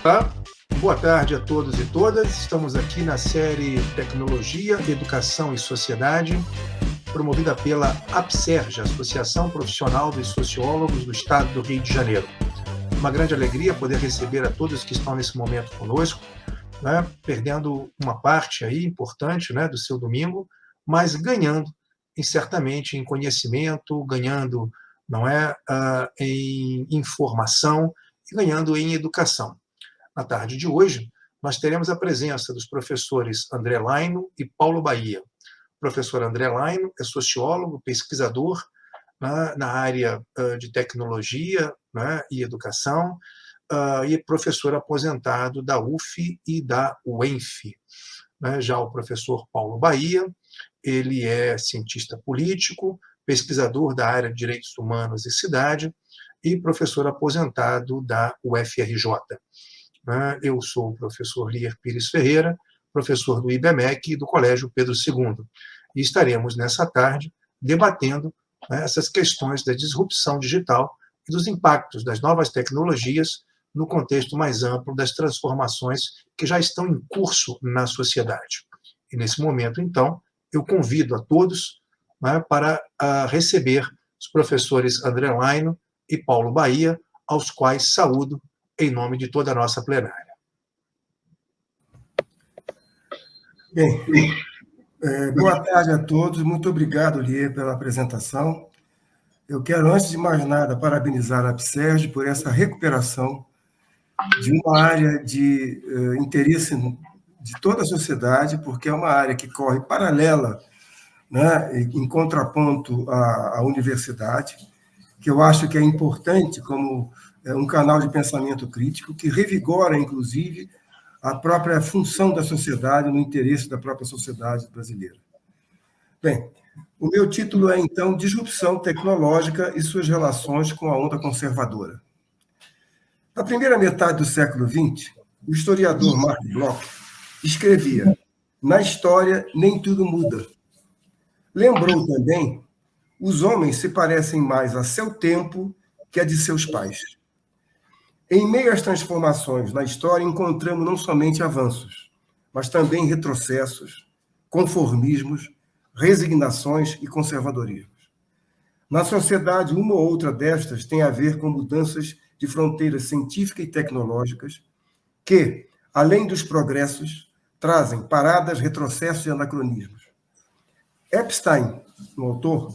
Tá? Boa tarde a todos e todas. Estamos aqui na série Tecnologia, Educação e Sociedade, promovida pela APSERJ, Associação Profissional dos Sociólogos do Estado do Rio de Janeiro. Uma grande alegria poder receber a todos que estão nesse momento conosco, né, perdendo uma parte aí importante, né, do seu domingo, mas ganhando certamente em conhecimento, ganhando, não é, em informação e ganhando em educação. Na tarde de hoje, nós teremos a presença dos professores André Laino e Paulo Bahia. O professor André Laino é sociólogo, pesquisador, né, na área de tecnologia, né, e educação, e professor aposentado da UF e da UENF. Né? Já o professor Paulo Bahia, ele é cientista político, pesquisador da área de direitos humanos e cidade e professor aposentado da UFRJ. Eu sou o professor Lier Pires Ferreira, professor do IBMEC e do Colégio Pedro II. E estaremos, nessa tarde, debatendo, né, essas questões da disrupção digital e dos impactos das novas tecnologias no contexto mais amplo das transformações que já estão em curso na sociedade. E, nesse momento, então, eu convido a todos, né, para receber os professores André Laino e Paulo Bahia, aos quais saúdo em nome de toda a nossa plenária. Bem, boa tarde a todos. Muito obrigado, Lier, pela apresentação. Eu quero, antes de mais nada, parabenizar a APSERJ por essa recuperação de uma área de interesse de toda a sociedade, porque é uma área que corre paralela, né, em contraponto à universidade, que eu acho que é importante como um canal de pensamento crítico, que revigora, inclusive, a própria função da sociedade no interesse da própria sociedade brasileira. Bem, o meu título é, então, Disrupção Tecnológica e suas relações com a onda conservadora. Na primeira metade do século XX, o historiador Mark Bloch escrevia: na história, nem tudo muda. Lembrou também: os homens se parecem mais a seu tempo que a de seus pais. Em meio às transformações na história, encontramos não somente avanços, mas também retrocessos, conformismos, resignações e conservadorismos. Na sociedade, uma ou outra destas tem a ver com mudanças de fronteiras científicas e tecnológicas que, além dos progressos, trazem paradas, retrocessos e anacronismos. Epstein, o autor,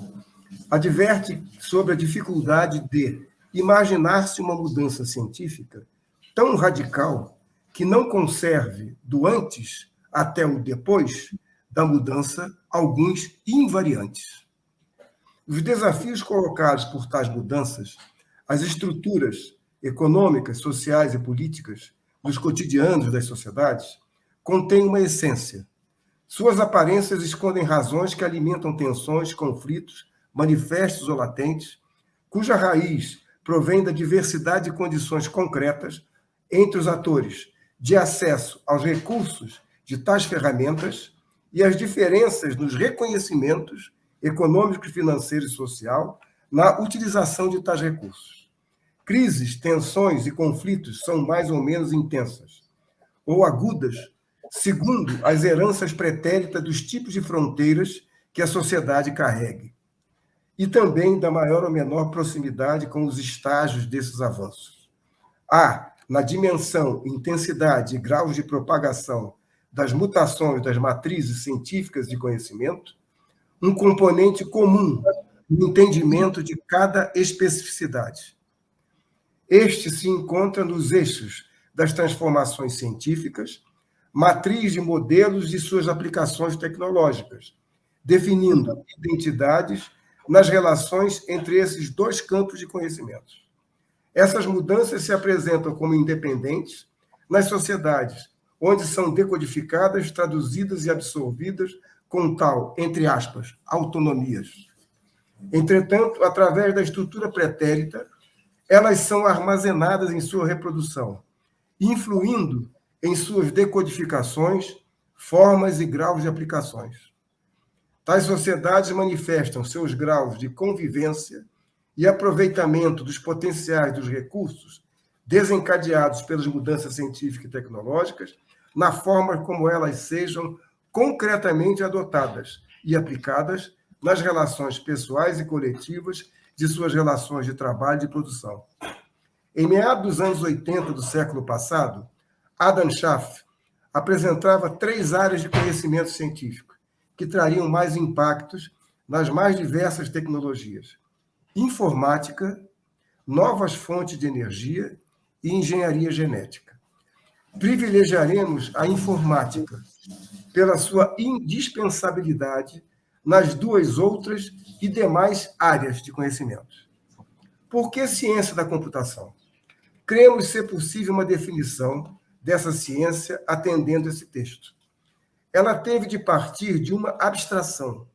adverte sobre a dificuldade de imaginar-se uma mudança científica tão radical que não conserve do antes até o depois da mudança alguns invariantes. Os desafios colocados por tais mudanças, as estruturas econômicas, sociais e políticas dos cotidianos das sociedades, contêm uma essência. Suas aparências escondem razões que alimentam tensões, conflitos, manifestos ou latentes, cuja raiz provém da diversidade de condições concretas entre os atores de acesso aos recursos de tais ferramentas e as diferenças nos reconhecimentos econômico, financeiro e social na utilização de tais recursos. Crises, tensões e conflitos são mais ou menos intensas ou agudas, segundo as heranças pretéritas dos tipos de fronteiras que a sociedade carregue, e também da maior ou menor proximidade com os estágios desses avanços. Há, na dimensão, intensidade e graus de propagação das mutações das matrizes científicas de conhecimento, um componente comum no entendimento de cada especificidade. Este se encontra nos eixos das transformações científicas, matriz de modelos e suas aplicações tecnológicas, definindo identidades nas relações entre esses dois campos de conhecimentos. Essas mudanças se apresentam como independentes nas sociedades, onde são decodificadas, traduzidas e absorvidas com tal, entre aspas, autonomias. Entretanto, através da estrutura pretérita, elas são armazenadas em sua reprodução, influindo em suas decodificações, formas e graus de aplicações. Tais sociedades manifestam seus graus de convivência e aproveitamento dos potenciais dos recursos desencadeados pelas mudanças científicas e tecnológicas, na forma como elas sejam concretamente adotadas e aplicadas nas relações pessoais e coletivas de suas relações de trabalho e de produção. Em meados dos anos 80 do século passado, Adam Schaff apresentava 3 áreas de conhecimento científico que trariam mais impactos nas mais diversas tecnologias: informática, novas fontes de energia e engenharia genética. Privilegiaremos a informática pela sua indispensabilidade nas 2 outras e demais áreas de conhecimento. Por que ciência da computação? Cremos ser possível uma definição dessa ciência atendendo esse texto. Ela teve de partir de uma abstração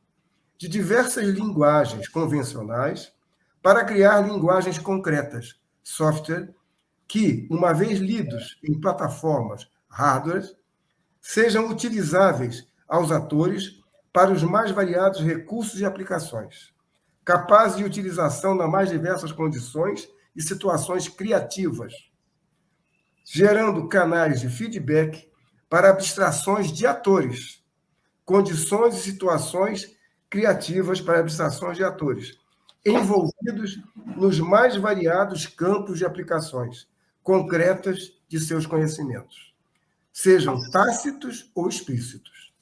de diversas linguagens convencionais para criar linguagens concretas, software, que, uma vez lidos em plataformas hardware, sejam utilizáveis aos atores para os mais variados recursos e aplicações, capazes de utilização nas mais diversas condições e situações criativas, gerando canais de feedback para abstrações de atores, condições e situações criativas para abstrações de atores, envolvidos nos mais variados campos de aplicações concretas de seus conhecimentos, sejam tácitos ou explícitos.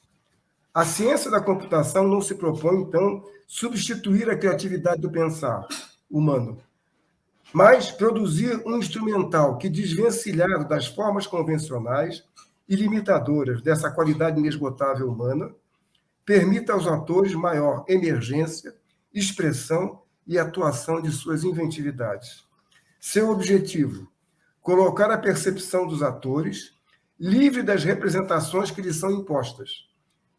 A ciência da computação não se propõe, então, substituir a criatividade do pensar humano, mas produzir um instrumental que, desvencilhado das formas convencionais e limitadoras dessa qualidade inesgotável humana, permita aos atores maior emergência, expressão e atuação de suas inventividades. Seu objetivo: colocar a percepção dos atores livre das representações que lhes são impostas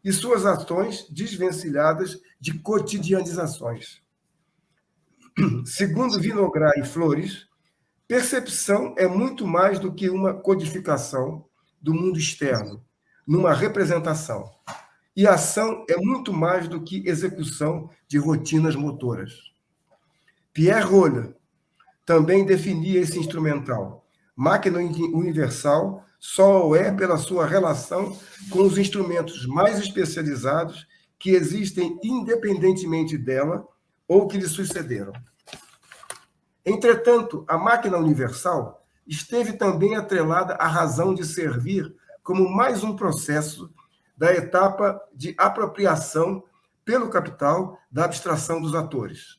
e suas ações desvencilhadas de cotidianizações. Segundo Vinogradov e Flores, percepção é muito mais do que uma codificação do mundo externo, numa representação. E ação é muito mais do que execução de rotinas motoras. Pierre Rolle também definia esse instrumental. Máquina universal só o é pela sua relação com os instrumentos mais especializados que existem independentemente dela ou que lhe sucederam. Entretanto, a máquina universal esteve também atrelada à razão de servir como mais um processo da etapa de apropriação pelo capital da abstração dos atores.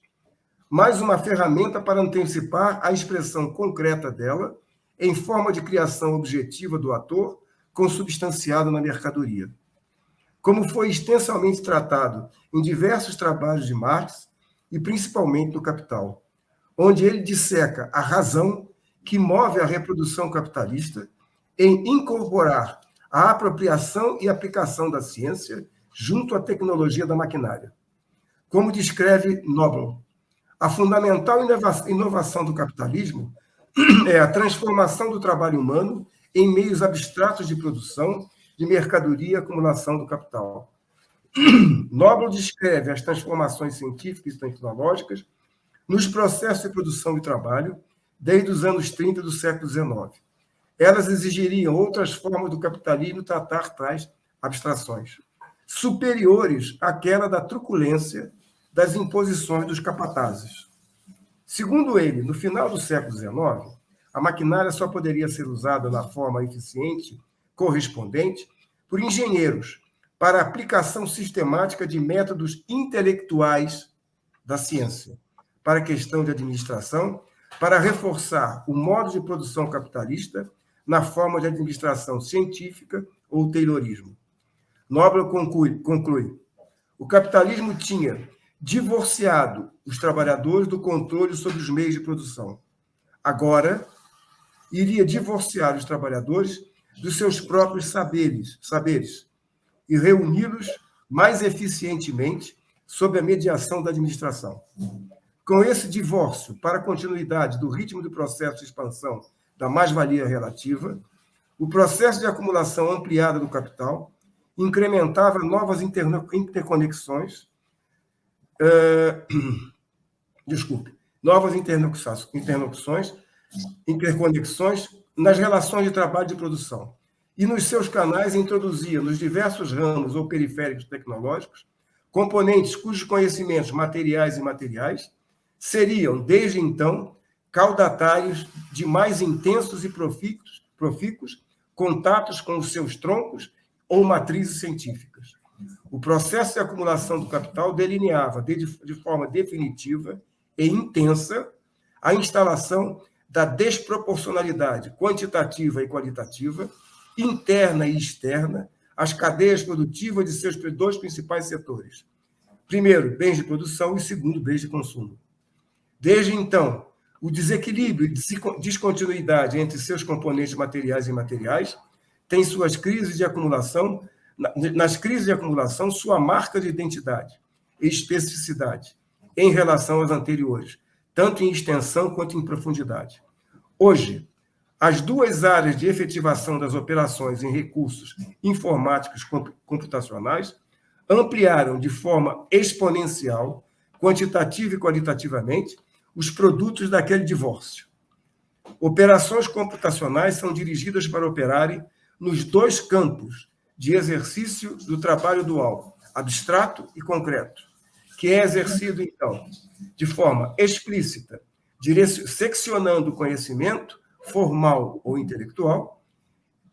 Mais uma ferramenta para antecipar a expressão concreta dela em forma de criação objetiva do ator consubstanciado na mercadoria. Como foi extensamente tratado em diversos trabalhos de Marx e principalmente no Capital, onde ele disseca a razão que move a reprodução capitalista em incorporar a apropriação e aplicação da ciência junto à tecnologia da maquinária. Como descreve Noble, a fundamental inovação do capitalismo é a transformação do trabalho humano em meios abstratos de produção de mercadoria e acumulação do capital. Noble descreve as transformações científicas e tecnológicas nos processos de produção e trabalho desde os anos 30 do século XIX. Elas exigiriam outras formas do capitalismo tratar tais abstrações, superiores àquela da truculência das imposições dos capatazes. Segundo ele, no final do século XIX, a maquinária só poderia ser usada na forma eficiente correspondente por engenheiros para a aplicação sistemática de métodos intelectuais da ciência, para a questão de administração, para reforçar o modo de produção capitalista na forma de administração científica ou taylorismo. Noble conclui: o capitalismo tinha divorciado os trabalhadores do controle sobre os meios de produção. Agora, iria divorciar os trabalhadores dos seus próprios saberes e reuni-los mais eficientemente sob a mediação da administração. Com esse divórcio para a continuidade do ritmo do processo de expansão da mais-valia relativa, o processo de acumulação ampliada do capital incrementava novas interconexões, novas interlocuções interconexões nas relações de trabalho e de produção. E nos seus canais introduzia, nos diversos ramos ou periféricos tecnológicos, componentes cujos conhecimentos materiais e imateriais seriam, desde então, caudatários de mais intensos e profícuos contatos com os seus troncos ou matrizes científicas. O processo de acumulação do capital delineava, de forma definitiva e intensa, a instalação da desproporcionalidade quantitativa e qualitativa, interna e externa, às cadeias produtivas de seus dois principais setores. Primeiro, bens de produção, e segundo, bens de consumo. Desde então, o desequilíbrio e descontinuidade entre seus componentes materiais e imateriais tem suas crises de acumulação, nas crises de acumulação, sua marca de identidade e especificidade em relação às anteriores, tanto em extensão quanto em profundidade. Hoje, as duas áreas de efetivação das operações em recursos informáticos computacionais ampliaram de forma exponencial, quantitativa e qualitativamente, os produtos daquele divórcio. Operações computacionais são dirigidas para operarem nos dois campos de exercício do trabalho dual, abstrato e concreto, que é exercido, então, de forma explícita, seccionando o conhecimento, formal ou intelectual,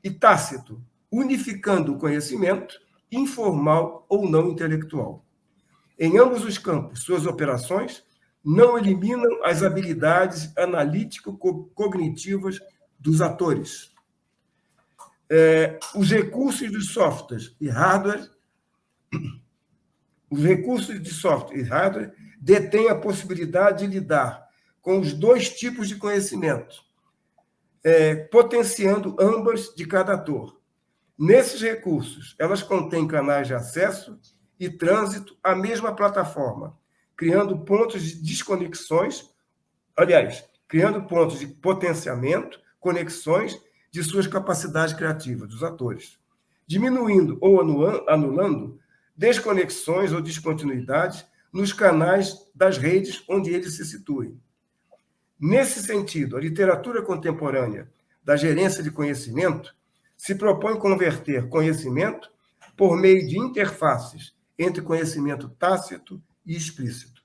e tácito, unificando o conhecimento, informal ou não intelectual. Em ambos os campos, suas operações não eliminam as habilidades analítico-cognitivas dos atores. Os recursos de software e hardware detêm a possibilidade de lidar com os dois tipos de conhecimento, potenciando ambas de cada ator. Nesses recursos, elas contêm canais de acesso e trânsito à mesma plataforma, criando pontos de desconexões, criando pontos de potenciamento, conexões de suas capacidades criativas, dos atores, diminuindo ou anulando desconexões ou descontinuidades nos canais das redes onde eles se situem. Nesse sentido, a literatura contemporânea da gerência de conhecimento se propõe converter conhecimento por meio de interfaces entre conhecimento tácito e explícito.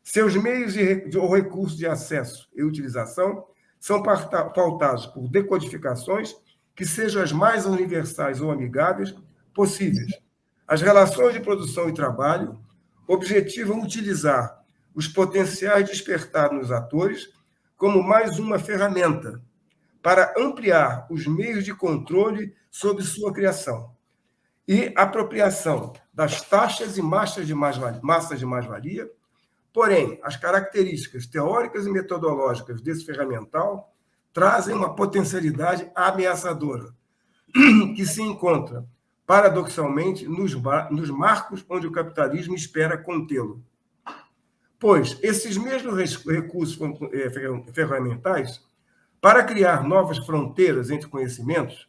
Seus meios ou recursos de acesso e utilização são pautados por decodificações que sejam as mais universais ou amigáveis possíveis. As relações de produção e trabalho objetivam utilizar os potenciais despertados nos atores como mais uma ferramenta para ampliar os meios de controle sobre sua criação e apropriação das taxas e massas de mais-valia. Porém, as características teóricas e metodológicas desse ferramental trazem uma potencialidade ameaçadora, que se encontra, paradoxalmente, nos marcos onde o capitalismo espera contê-lo. Pois esses mesmos recursos ferramentais, para criar novas fronteiras entre conhecimentos,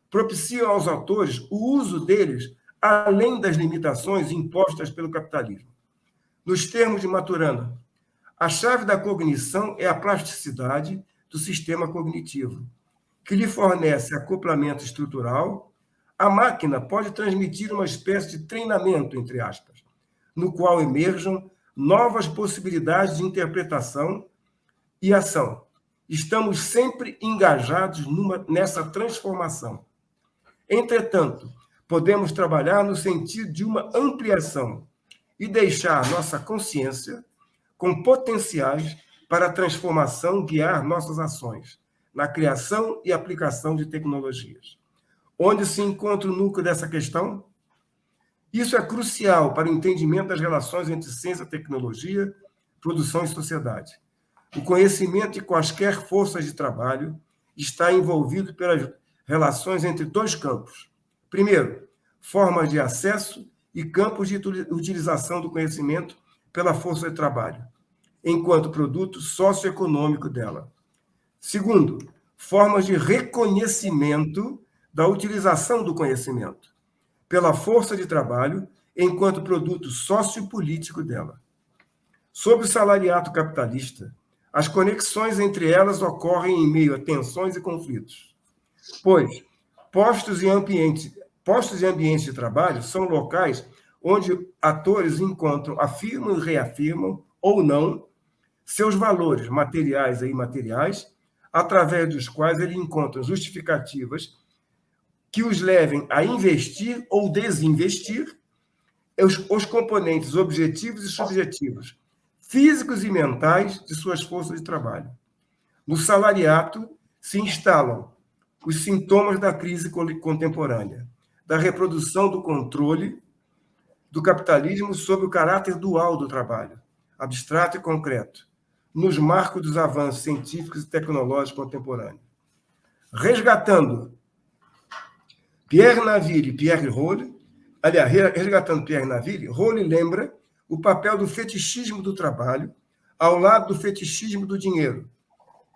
propiciam aos autores o uso deles além das limitações impostas pelo capitalismo. Nos termos de Maturana, a chave da cognição é a plasticidade do sistema cognitivo, que lhe fornece acoplamento estrutural. A máquina pode transmitir uma espécie de treinamento, entre aspas, no qual emerjam novas possibilidades de interpretação e ação. Estamos sempre engajados nessa transformação. Entretanto, podemos trabalhar no sentido de uma ampliação e deixar nossa consciência com potenciais para a transformação guiar nossas ações na criação e aplicação de tecnologias. Onde se encontra o núcleo dessa questão? Isso é crucial para o entendimento das relações entre ciência, tecnologia, produção e sociedade. O conhecimento de quaisquer forças de trabalho está envolvido pelas relações entre dois campos. Primeiro, formas de acesso e campos de utilização do conhecimento pela força de trabalho, enquanto produto socioeconômico dela. Segundo, formas de reconhecimento da utilização do conhecimento pela força de trabalho, enquanto produto sociopolítico dela. Sob o salariato capitalista, As conexões entre elas ocorrem em meio a tensões e conflitos, pois postos e ambientes de trabalho são locais onde atores encontram, afirmam e reafirmam, ou não, seus valores materiais e imateriais, através dos quais eles encontram justificativas que os levem a investir ou desinvestir os componentes objetivos e subjetivos, físicos e mentais de suas forças de trabalho. No salariato se instalam os sintomas da crise contemporânea, da reprodução do controle do capitalismo sobre o caráter dual do trabalho, abstrato e concreto, nos marcos dos avanços científicos e tecnológicos contemporâneos. Resgatando Pierre Naville, Rolle lembra o papel do fetichismo do trabalho ao lado do fetichismo do dinheiro,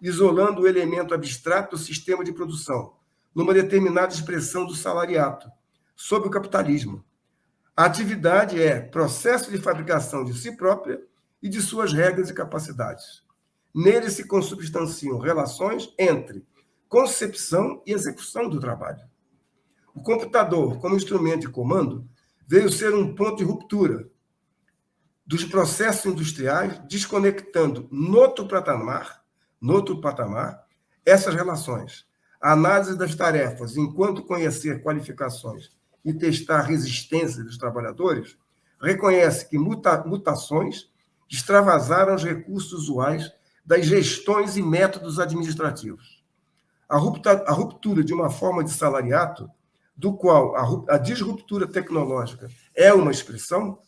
isolando o elemento abstrato do sistema de produção, numa determinada expressão do salariato, sob o capitalismo. A atividade é processo de fabricação de si própria e de suas regras e capacidades. Nele se consubstanciam relações entre concepção e execução do trabalho. O computador, como instrumento de comando, veio ser um ponto de ruptura dos processos industriais, desconectando noutro patamar essas relações. A análise das tarefas, enquanto conhecer qualificações e testar a resistência dos trabalhadores, reconhece que mutações extravasaram os recursos usuais das gestões e métodos administrativos. A ruptura de uma forma de salariato, do qual a disruptura tecnológica é uma expressão,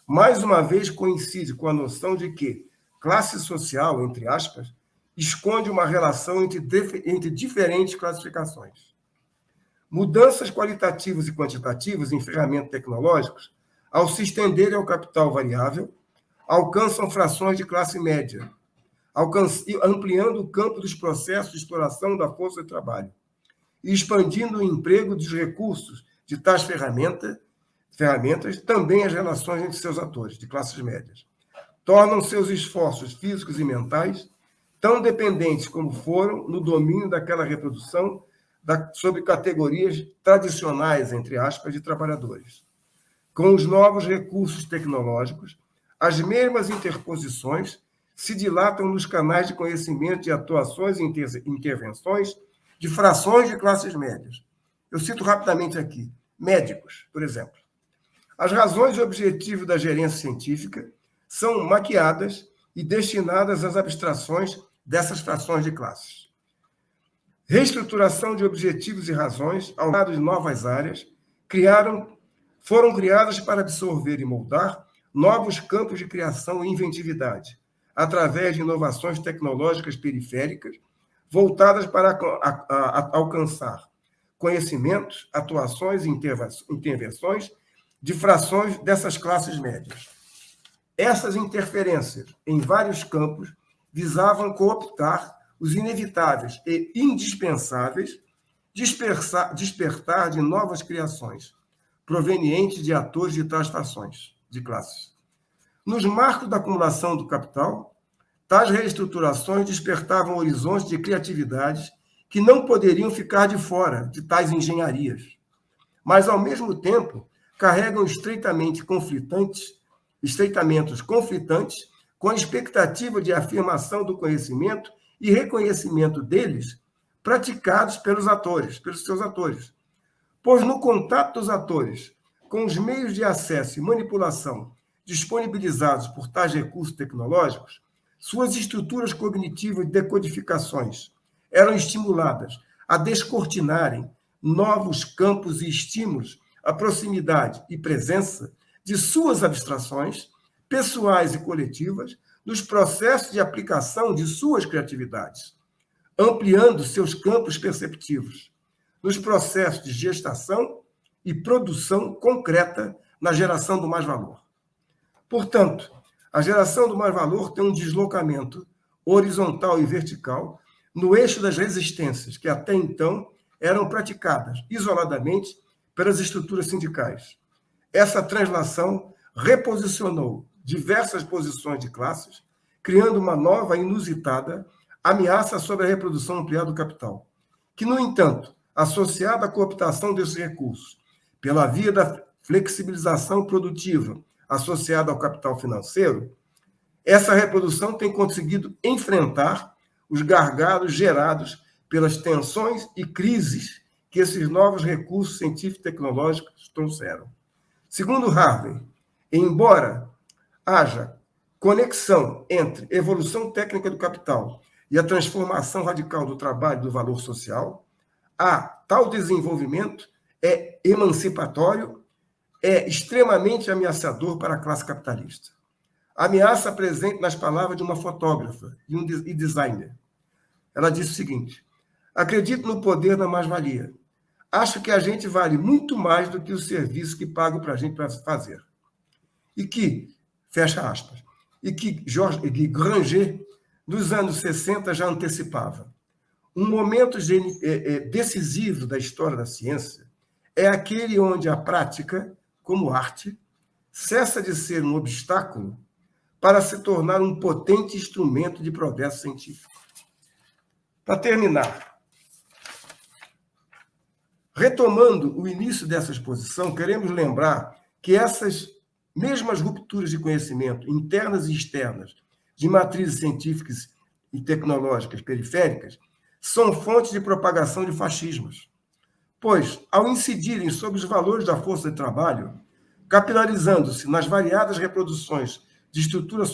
mais uma vez coincide com a noção de que classe social, entre aspas, esconde uma relação entre diferentes classificações. Mudanças qualitativas e quantitativas em ferramentas tecnológicas, ao se estenderem ao capital variável, alcançam frações de classe média, ampliando o campo dos processos de exploração da força de trabalho e expandindo o emprego dos recursos de tais ferramentas, também as relações entre seus atores, de classes médias. Tornam seus esforços físicos e mentais tão dependentes como foram no domínio daquela reprodução sobre categorias tradicionais, entre aspas, de trabalhadores. Com os novos recursos tecnológicos, as mesmas interposições se dilatam nos canais de conhecimento de atuações e intervenções de frações de classes médias. Eu cito rapidamente aqui, médicos, por exemplo. As razões e objetivos da gerência científica são maquiadas e destinadas às abstrações dessas frações de classes. Reestruturação de objetivos e razões ao lado de novas áreas foram criadas para absorver e moldar novos campos de criação e inventividade, através de inovações tecnológicas periféricas voltadas para alcançar conhecimentos, atuações e intervenções de frações dessas classes médias. Essas interferências em vários campos visavam cooptar os inevitáveis e indispensáveis despertar de novas criações, provenientes de atores de tais frações de classes. Nos marcos da acumulação do capital, tais reestruturações despertavam horizontes de criatividades que não poderiam ficar de fora de tais engenharias, mas, ao mesmo tempo, carregam estreitamentos conflitantes com a expectativa de afirmação do conhecimento e reconhecimento deles praticados pelos seus atores. Pois no contato dos atores com os meios de acesso e manipulação disponibilizados por tais recursos tecnológicos, suas estruturas cognitivas de decodificações eram estimuladas a descortinarem novos campos e estímulos à proximidade e presença de suas abstrações, pessoais e coletivas, nos processos de aplicação de suas criatividades, ampliando seus campos perceptivos, nos processos de gestação e produção concreta na geração do mais-valor. Portanto, a geração do mais-valor tem um deslocamento horizontal e vertical no eixo das resistências que até então eram praticadas isoladamente pelas estruturas sindicais. Essa translação reposicionou diversas posições de classes criando uma nova e inusitada ameaça sobre a reprodução ampliada do capital, que, no entanto, associada à cooptação desses recursos pela via da flexibilização produtiva associada ao capital financeiro, essa reprodução tem conseguido enfrentar os gargalos gerados pelas tensões e crises que esses novos recursos científico-tecnológicos trouxeram. Segundo Harvey, embora haja conexão entre evolução técnica do capital e a transformação radical do trabalho e do valor social, tal desenvolvimento é emancipatório, é extremamente ameaçador para a classe capitalista. A ameaça presente nas palavras de uma fotógrafa e designer. Ela disse o seguinte: acredito no poder da mais-valia. Acho que a gente vale muito mais do que o serviço que pagam para a gente para fazer. E que, fecha aspas, e que Granger, nos anos 60, já antecipava. Um momento decisivo da história da ciência é aquele onde a prática, como arte, cessa de ser um obstáculo para se tornar um potente instrumento de progresso científico. Para terminar, retomando o início dessa exposição, queremos lembrar que essas mesmas rupturas de conhecimento, internas e externas, de matrizes científicas e tecnológicas periféricas, são fontes de propagação de fascismos, pois, ao incidirem sobre os valores da força de trabalho, capilarizando-se nas variadas reproduções de estruturas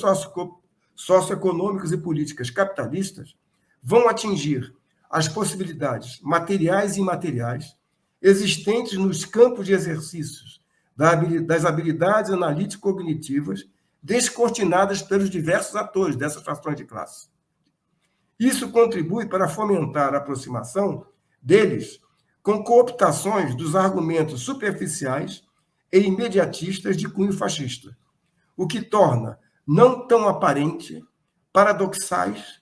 socioeconômicas e políticas capitalistas, vão atingir as possibilidades materiais e imateriais existentes nos campos de exercícios das habilidades analítico-cognitivas descortinadas pelos diversos atores dessas frações de classe. Isso contribui para fomentar a aproximação deles com cooptações dos argumentos superficiais e imediatistas de cunho fascista, o que torna não tão aparente, paradoxais,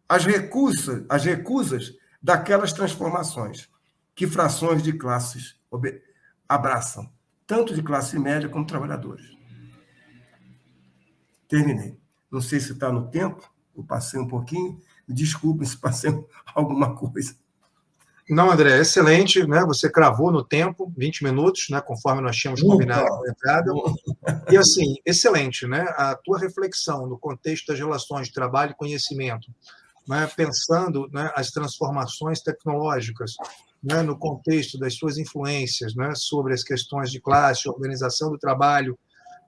as recusas daquelas transformações que frações de classes abraçam, tanto de classe média como trabalhadores. Terminei. Não sei se está no tempo, eu passei um pouquinho, desculpem se passei alguma coisa. Não, André, excelente, né? Você cravou no tempo, 20 minutos, né? Conforme nós tínhamos combinado na entrada. E, assim, excelente, né? A tua reflexão no contexto das relações de trabalho e conhecimento, né? Pensando, né, as transformações tecnológicas, né, no contexto das suas influências, né, sobre as questões de classe, organização do trabalho,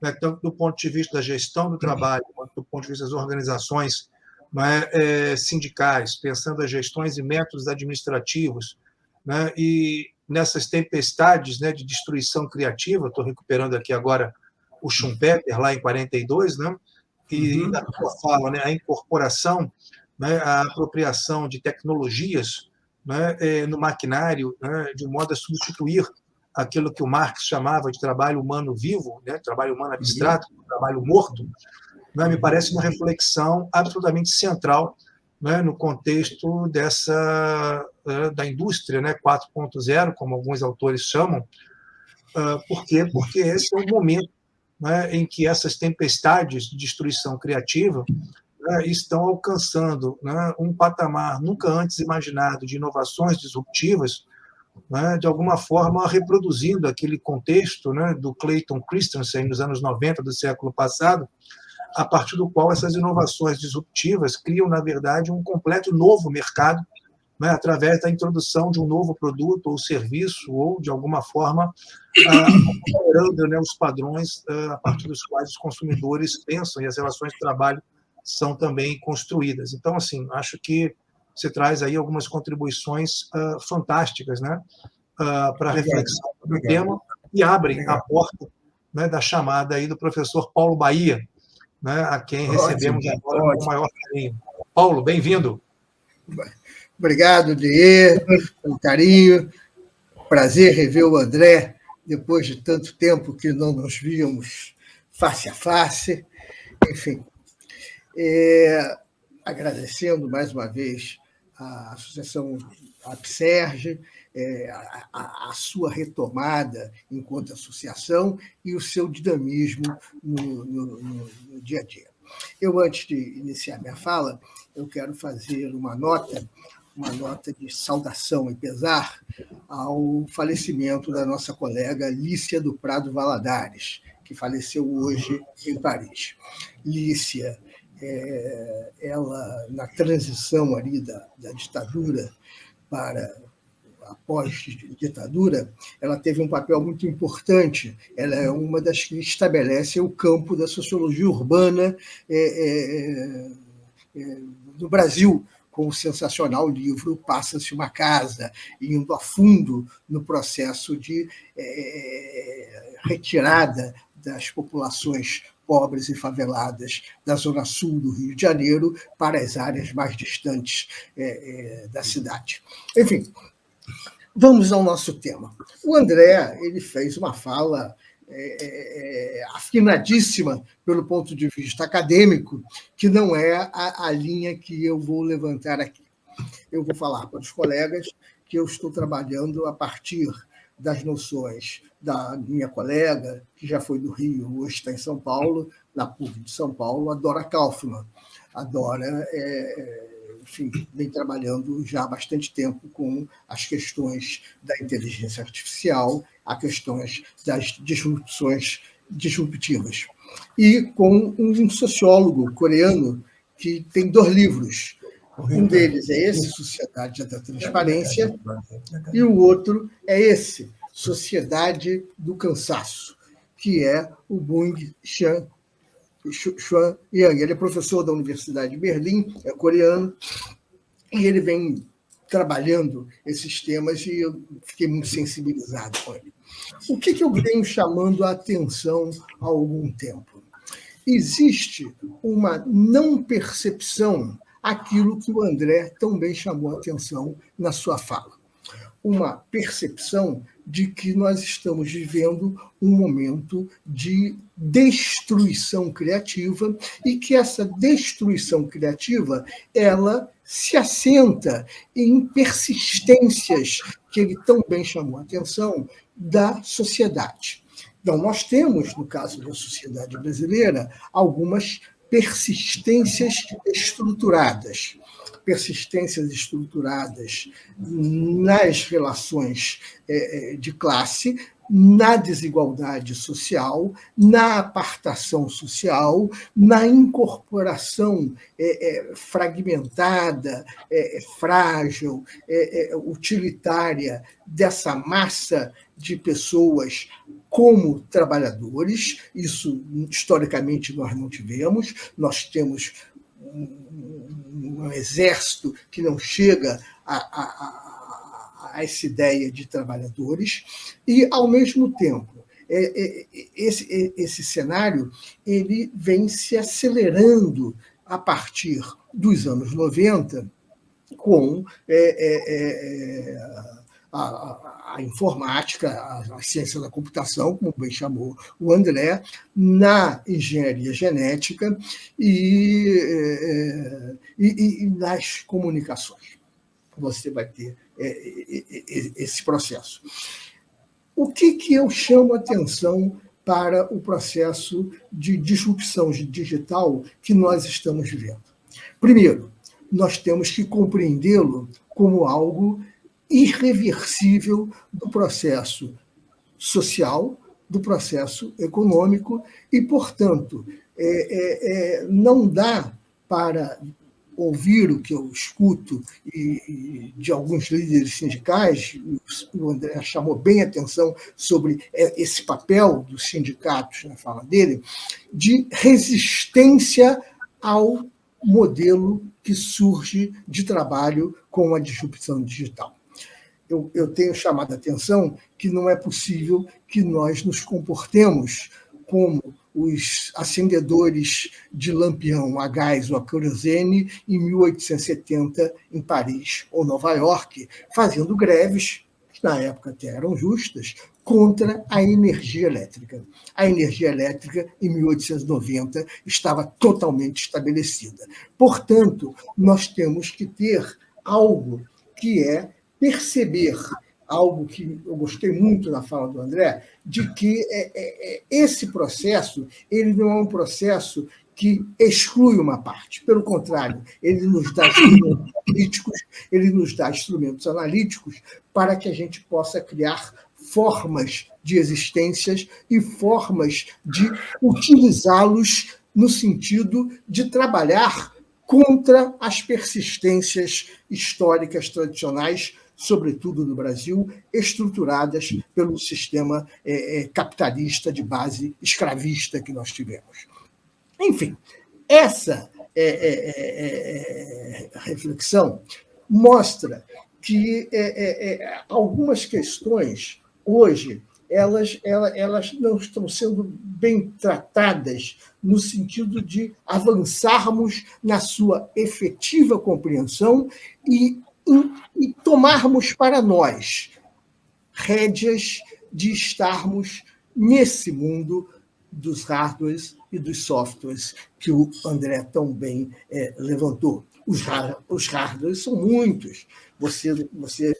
né, tanto do ponto de vista da gestão do trabalho, quanto do ponto de vista das organizações, né, sindicais, pensando as gestões e métodos administrativos, né, e nessas tempestades, né, de destruição criativa, estou recuperando aqui agora o Schumpeter, lá em 42, né, e a tua fala, né, a incorporação, né, a apropriação de tecnologias, né, no maquinário, né, de um modo a substituir aquilo que o Marx chamava de trabalho humano vivo, né, trabalho humano abstrato, trabalho morto, né, me parece uma reflexão absolutamente central, né, no contexto da indústria, né, 4.0, como alguns autores chamam. Por quê? Porque esse é o momento, né, em que essas tempestades de destruição criativa, né, estão alcançando, né, um patamar nunca antes imaginado de inovações disruptivas, né, de alguma forma reproduzindo aquele contexto, né, do Clayton Christensen nos anos 90 do século passado, a partir do qual essas inovações disruptivas criam, na verdade, um completo novo mercado, né, através da introdução de um novo produto ou serviço, ou, de alguma forma, alterando, né, os padrões a partir dos quais os consumidores pensam e as relações de trabalho são também construídas. Então, assim, acho que você traz aí algumas contribuições fantásticas, né, para a reflexão do tema e abrem a porta, né, da chamada aí do professor Paulo Bahia, né, a quem recebemos agora com o maior carinho. Paulo, bem-vindo. Obrigado, Diê, com carinho. Prazer rever o André, depois de tanto tempo que não nos víamos face a face. Enfim, agradecendo mais uma vez a Associação APSERJ, a sua retomada enquanto associação e o seu dinamismo no dia a dia. Eu, antes de iniciar minha fala, eu quero fazer uma nota de saudação e pesar ao falecimento da nossa colega Lícia do Prado Valadares, que faleceu hoje em Paris. Lícia, ela, na transição ali da ditadura para a pós-ditadura, ela teve um papel muito importante. Ela é uma das que estabelece o campo da sociologia urbana no Brasil, com o sensacional livro Passa-se uma Casa, indo a fundo no processo de retirada das populações pobres e faveladas da zona sul do Rio de Janeiro para as áreas mais distantes da cidade. Enfim, vamos ao nosso tema. O André, ele fez uma fala afinadíssima pelo ponto de vista acadêmico, que não é a linha que eu vou levantar aqui. Eu vou falar para os colegas que eu estou trabalhando a partir das noções da minha colega, que já foi do Rio, hoje está em São Paulo, na PUC de São Paulo, a Dora Kaufmann. A Dora, enfim, vem trabalhando já há bastante tempo com as questões da inteligência artificial, as questões das disrupções disruptivas. E com um sociólogo coreano que tem 2 livros. Um deles é esse, Sociedade da Transparência, e o outro é esse, Sociedade do Cansaço, que é o Byung-Chul Yang. Ele é professor da Universidade de Berlim, é coreano, e ele vem trabalhando esses temas e eu fiquei muito sensibilizado com ele. O que eu venho chamando a atenção há algum tempo? Existe uma não percepção àquilo que o André também chamou a atenção na sua fala. Uma percepção de que nós estamos vivendo um momento de destruição criativa e que essa destruição criativa ela se assenta em persistências que ele também chamou a atenção da sociedade. Então, nós temos, no caso da sociedade brasileira, algumas persistências estruturadas nas relações de classe, na desigualdade social, na apartação social, na incorporação fragmentada, frágil, utilitária dessa massa de pessoas como trabalhadores. Isso, historicamente, nós não tivemos. Nós temos um exército que não chega a essa ideia de trabalhadores, e, ao mesmo tempo, esse cenário ele vem se acelerando a partir dos anos 90 com a informática, a ciência da computação, como bem chamou o André, na engenharia genética e nas comunicações. Você vai ter esse processo. O que eu chamo a atenção para o processo de disrupção digital que nós estamos vivendo? Primeiro, nós temos que compreendê-lo como algo irreversível do processo social, do processo econômico e, portanto, não dá para ouvir o que eu escuto de alguns líderes sindicais. O André chamou bem a atenção sobre esse papel dos sindicatos na fala dele, de resistência ao modelo que surge de trabalho com a disrupção digital. Eu tenho chamado a atenção que não é possível que nós nos comportemos como os acendedores de lampião a gás ou a querosene em 1870 em Paris ou Nova York, fazendo greves, que na época até eram justas, contra a energia elétrica. A energia elétrica, em 1890, estava totalmente estabelecida. Portanto, nós temos que ter algo que é perceber, algo que eu gostei muito na fala do André, de que esse processo ele não é um processo que exclui uma parte. Pelo contrário, ele nos dá instrumentos políticos, ele nos dá instrumentos analíticos para que a gente possa criar formas de existências e formas de utilizá-los no sentido de trabalhar contra as persistências históricas tradicionais, sobretudo no Brasil, estruturadas pelo sistema capitalista de base escravista que nós tivemos. Enfim, essa reflexão mostra que algumas questões, hoje, elas não estão sendo bem tratadas no sentido de avançarmos na sua efetiva compreensão e tomarmos para nós rédeas de estarmos nesse mundo dos hardwares e dos softwares que o André tão bem levantou. Os hardwares são muitos. Você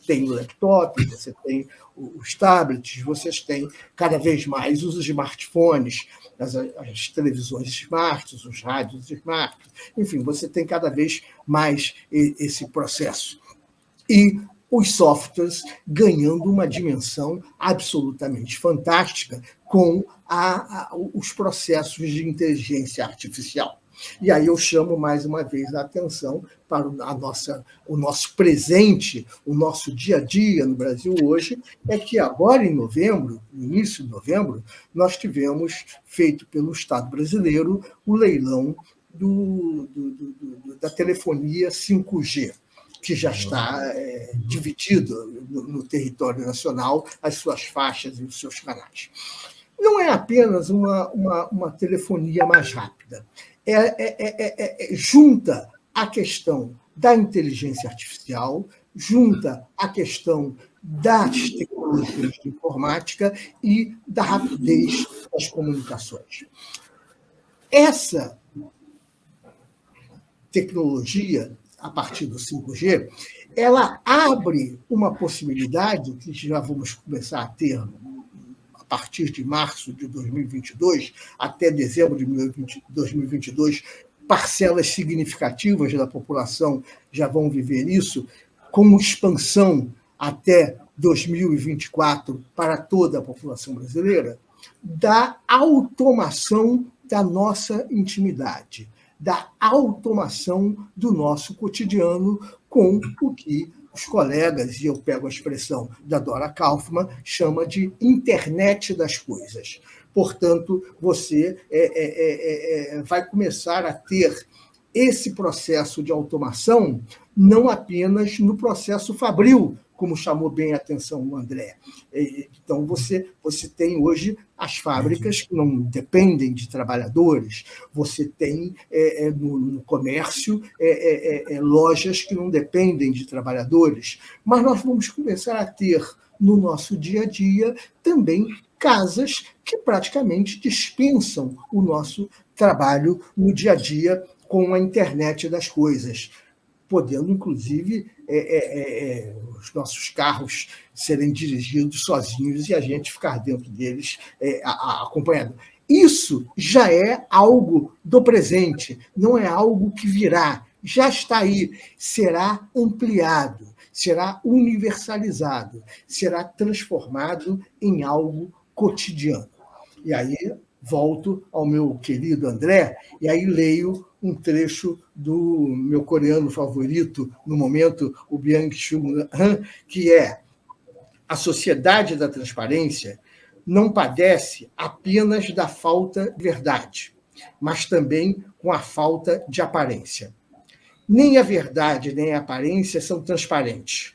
tem o laptop, você tem os tablets, vocês têm cada vez mais os smartphones, as televisões smarts, os rádios smarts, enfim, você tem cada vez mais esse processo. E os softwares ganhando uma dimensão absolutamente fantástica com os processos de inteligência artificial. E aí eu chamo mais uma vez a atenção para o nosso presente, o nosso dia a dia no Brasil hoje, é que agora em novembro, no início de novembro, nós tivemos feito pelo Estado brasileiro o leilão da telefonia 5G, que já está dividido no território nacional, as suas faixas e os seus canais. Não é apenas uma telefonia mais rápida. Junta a questão da inteligência artificial, junta a questão das tecnologias de informática e da rapidez das comunicações. Essa tecnologia, a partir do 5G, ela abre uma possibilidade que já vamos começar a ter a partir de março de 2022 até dezembro de 2022, parcelas significativas da população já vão viver isso, como expansão até 2024 para toda a população brasileira, da automação da nossa intimidade, da automação do nosso cotidiano com o que os colegas, e eu pego a expressão da Dora Kaufmann, chama de internet das coisas. Portanto, você vai começar a ter esse processo de automação não apenas no processo fabril, como chamou bem a atenção o André. Então, você tem hoje as fábricas que não dependem de trabalhadores, você tem no comércio lojas que não dependem de trabalhadores, mas nós vamos começar a ter no nosso dia a dia também casas que praticamente dispensam o nosso trabalho no dia a dia com a internet das coisas, podendo, inclusive, os nossos carros serem dirigidos sozinhos e a gente ficar dentro deles acompanhando. Isso já é algo do presente, não é algo que virá, já está aí, será ampliado, será universalizado, será transformado em algo cotidiano. E aí volto ao meu querido André, e aí leio um trecho do meu coreano favorito no momento, o Byung-Chul Han, que é: a sociedade da transparência não padece apenas da falta de verdade, mas também com a falta de aparência. Nem a verdade nem a aparência são transparentes.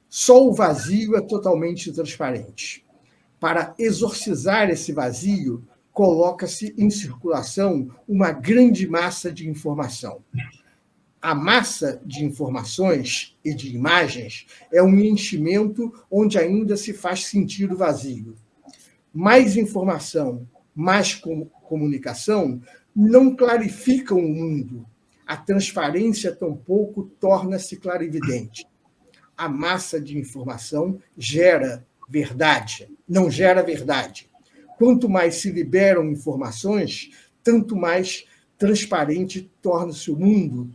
Só o vazio é totalmente transparente. Para exorcizar esse vazio, coloca-se em circulação uma grande massa de informação. A massa de informações e de imagens é um enchimento onde ainda se faz sentir o vazio. Mais informação, mais comunicação não clarificam o mundo. A transparência tampouco torna-se clarividente. A massa de informação gera verdade, não gera verdade. Quanto mais se liberam informações, tanto mais transparente torna-se o mundo,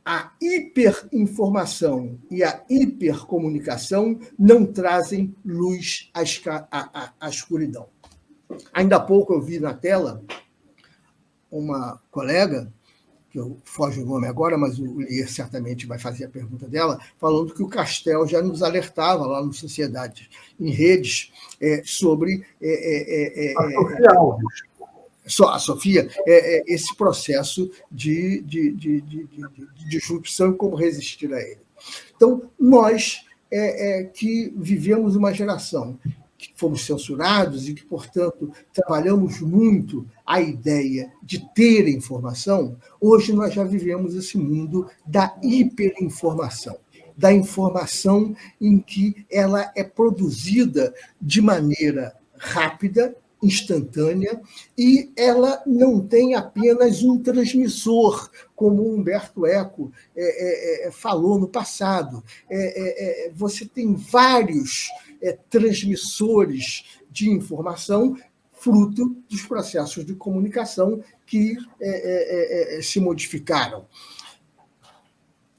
a hiperinformação e a hipercomunicação não trazem luz à escuridão. Ainda há pouco eu vi na tela uma colega, que eu foge o nome agora, mas o Lier certamente vai fazer a pergunta dela, falando que o Castel já nos alertava lá no Sociedade em Redes sobre... a Sofia, esse processo de disrupção e como resistir a ele. Então, nós que vivemos uma geração que fomos censurados e que, portanto, trabalhamos muito a ideia de ter informação, hoje nós já vivemos esse mundo da hiperinformação, da informação em que ela é produzida de maneira rápida, instantânea, e ela não tem apenas um transmissor, como o Humberto Eco falou no passado. Você tem vários transmissores de informação fruto dos processos de comunicação que se modificaram.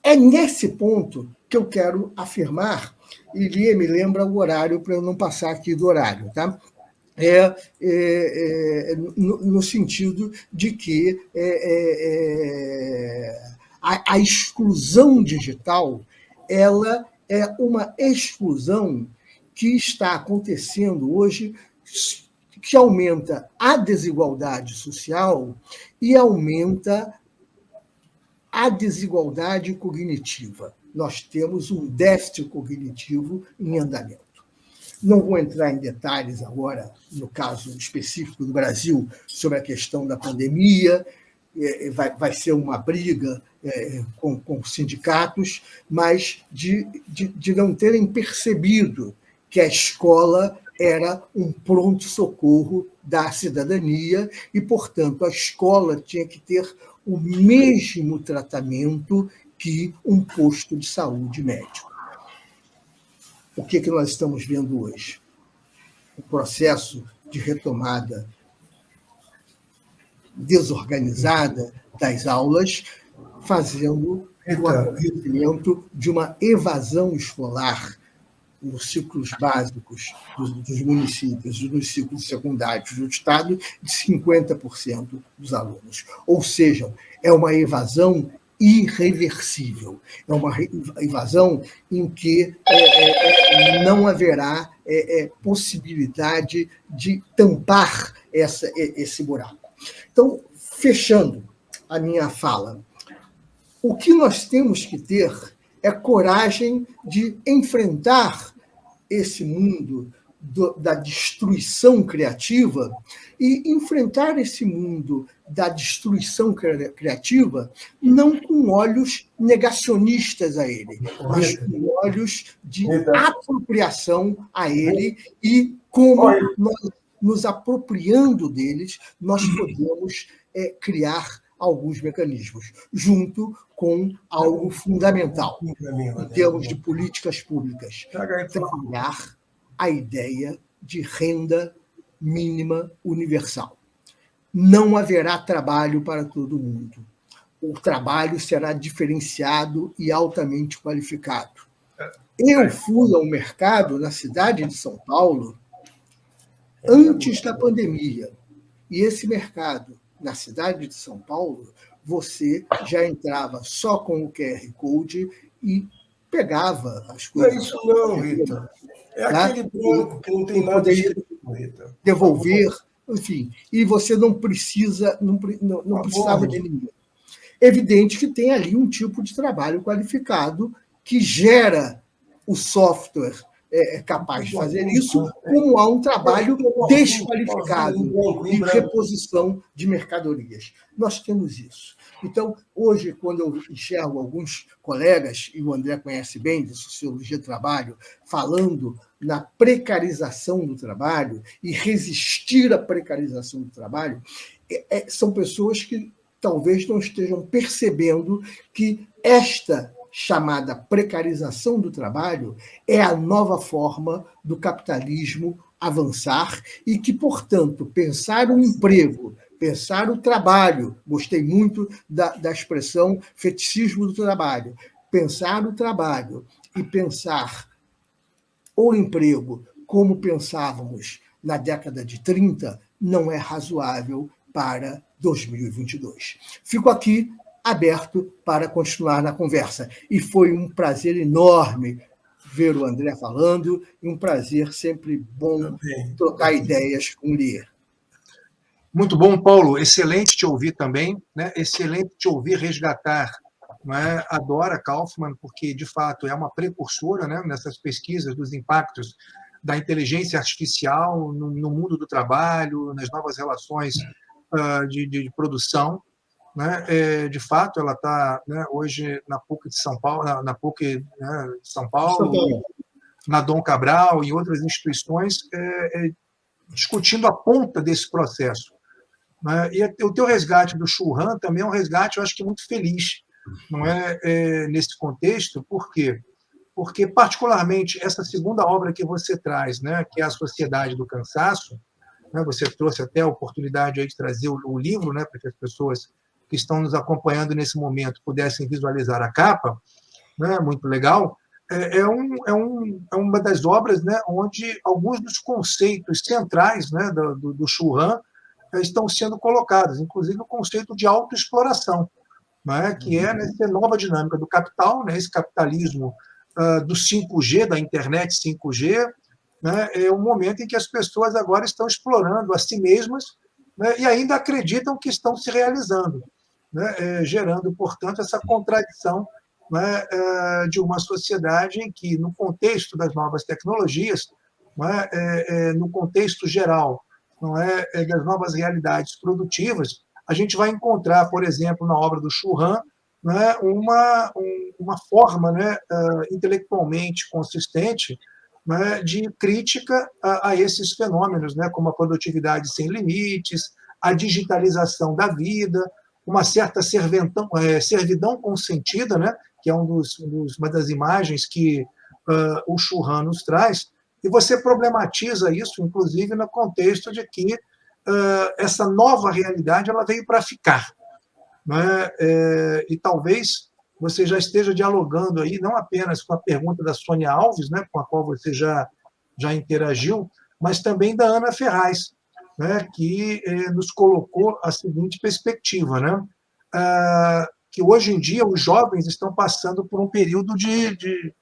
É nesse ponto que eu quero afirmar, e Lia me lembra o horário para eu não passar aqui do horário, tá? No sentido de que a exclusão digital ela é uma exclusão que está acontecendo hoje, que aumenta a desigualdade social e aumenta a desigualdade cognitiva. Nós temos um déficit cognitivo em andamento. Não vou entrar em detalhes agora, no caso específico do Brasil, sobre a questão da pandemia, vai ser uma briga com sindicatos, mas de não terem percebido que a escola era um pronto-socorro da cidadania e, portanto, a escola tinha que ter o mesmo tratamento que um posto de saúde médico. O que nós estamos vendo hoje? O processo de retomada desorganizada das aulas, fazendo o acontecimento de uma evasão escolar nos ciclos básicos dos municípios, nos ciclos secundários do Estado, de 50% dos alunos. Ou seja, é uma evasão irreversível. É uma evasão em que não haverá possibilidade de tampar esse buraco. Então, fechando a minha fala, o que nós temos que ter é coragem de enfrentar esse mundo da destruição criativa e enfrentar esse mundo da destruição criativa não com olhos negacionistas a ele, mas com olhos de apropriação a ele e como nós, nos apropriando deles, nós podemos criar alguns mecanismos, junto com algo fundamental, em termos de políticas públicas, trabalhar a ideia de renda mínima universal. Não haverá trabalho para todo mundo. O trabalho será diferenciado e altamente qualificado. Eu fui ao mercado na cidade de São Paulo antes da pandemia, e esse mercado, na cidade de São Paulo, você já entrava só com o QR Code e pegava as coisas. Não é isso não, Rita. É aquele branco que não tem nada escrito, Rita. Devolver, enfim. E você não precisava de ninguém. Evidente que tem ali um tipo de trabalho qualificado que gera o software capaz de fazer isso, como há um trabalho desqualificado de reposição de mercadorias. Nós temos isso. Então, hoje, quando eu enxergo alguns colegas, e o André conhece bem de Sociologia do Trabalho, falando na precarização do trabalho e resistir à precarização do trabalho, são pessoas que talvez não estejam percebendo que esta chamada precarização do trabalho é a nova forma do capitalismo avançar e que, portanto, pensar um emprego, Pensar o trabalho. Gostei muito da expressão feticismo do trabalho. Pensar o trabalho e pensar o emprego como pensávamos na década de 30 não é razoável para 2022. Fico aqui aberto para continuar na conversa. E foi um prazer enorme ver o André falando, e um prazer sempre bom trocar ideias com o Lier. Muito bom, Paulo. Excelente te ouvir também, né? Excelente te ouvir resgatar, né, a Dora Kaufmann, porque, de fato, é uma precursora, né, nessas pesquisas dos impactos da inteligência artificial no mundo do trabalho, nas novas relações de produção. Né? De fato, ela está, né, hoje na PUC de São Paulo, na PUC, né, de São Paulo, na Dom Cabral e outras instituições, discutindo a ponta desse processo. Né? E o teu resgate do Shu Han também é um resgate, eu acho que muito feliz, não é, nesse contexto. Por quê? Porque, particularmente, essa segunda obra que você traz, né, que é A Sociedade do Cansaço, né, você trouxe até a oportunidade aí de trazer o livro, né, para que as pessoas que estão nos acompanhando nesse momento pudessem visualizar a capa, né, muito legal. É uma das obras, né, onde alguns dos conceitos centrais, né, do Shu Han estão sendo colocados, inclusive o conceito de autoexploração, né, que é nessa nova dinâmica do capital, né, esse capitalismo do 5G, da internet 5G, né, é um momento em que as pessoas agora estão explorando a si mesmas, né, e ainda acreditam que estão se realizando, né, gerando, portanto, essa contradição, né, de uma sociedade em que, no contexto das novas tecnologias, no contexto geral, não é, das novas realidades produtivas, a gente vai encontrar, por exemplo, na obra do Shu Han, né, uma forma, né, intelectualmente consistente, né, de crítica a esses fenômenos, né, como a produtividade sem limites, a digitalização da vida, uma certa servidão consentida, né, que é uma das imagens que o Shu Han nos traz, e você problematiza isso, inclusive, no contexto de que essa nova realidade ela veio para ficar. Né? E talvez você já esteja dialogando aí, não apenas com a pergunta da Sônia Alves, né, com a qual você já interagiu, mas também da Ana Ferraz, né, que nos colocou a seguinte perspectiva, né, que hoje em dia os jovens estão passando por um período de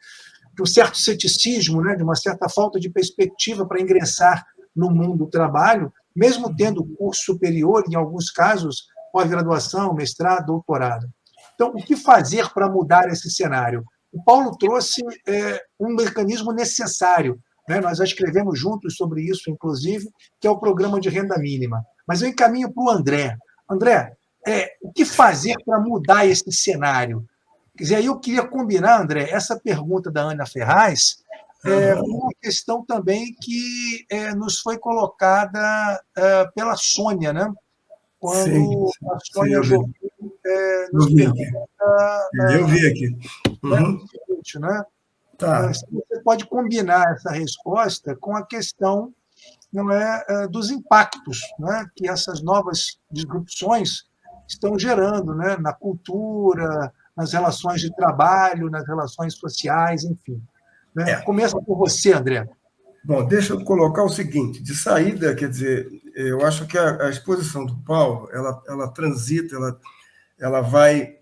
um certo ceticismo, né, de uma certa falta de perspectiva para ingressar no mundo do trabalho, mesmo tendo curso superior, em alguns casos, pós-graduação, mestrado, doutorado. Então, o que fazer para mudar esse cenário? O Paulo trouxe um mecanismo necessário, né? Nós já escrevemos juntos sobre isso, inclusive, que é o programa de renda mínima. Mas eu encaminho para o André. André, o que fazer para mudar esse cenário? Quer dizer, aí eu queria combinar, André, essa pergunta da Ana Ferraz com uma questão também que nos foi colocada pela Sônia, né? Quando a Sônia Jovim nos pergunta... Eu vi aqui. Né? Tá. Você pode combinar essa resposta com a questão, não é, dos impactos, né, que essas novas disrupções estão gerando, né, na cultura, nas relações de trabalho, nas relações sociais, enfim. Né? Começa por você, André. Bom, deixa eu colocar o seguinte, de saída, quer dizer, eu acho que a exposição do Paulo, ela transita, ela vai,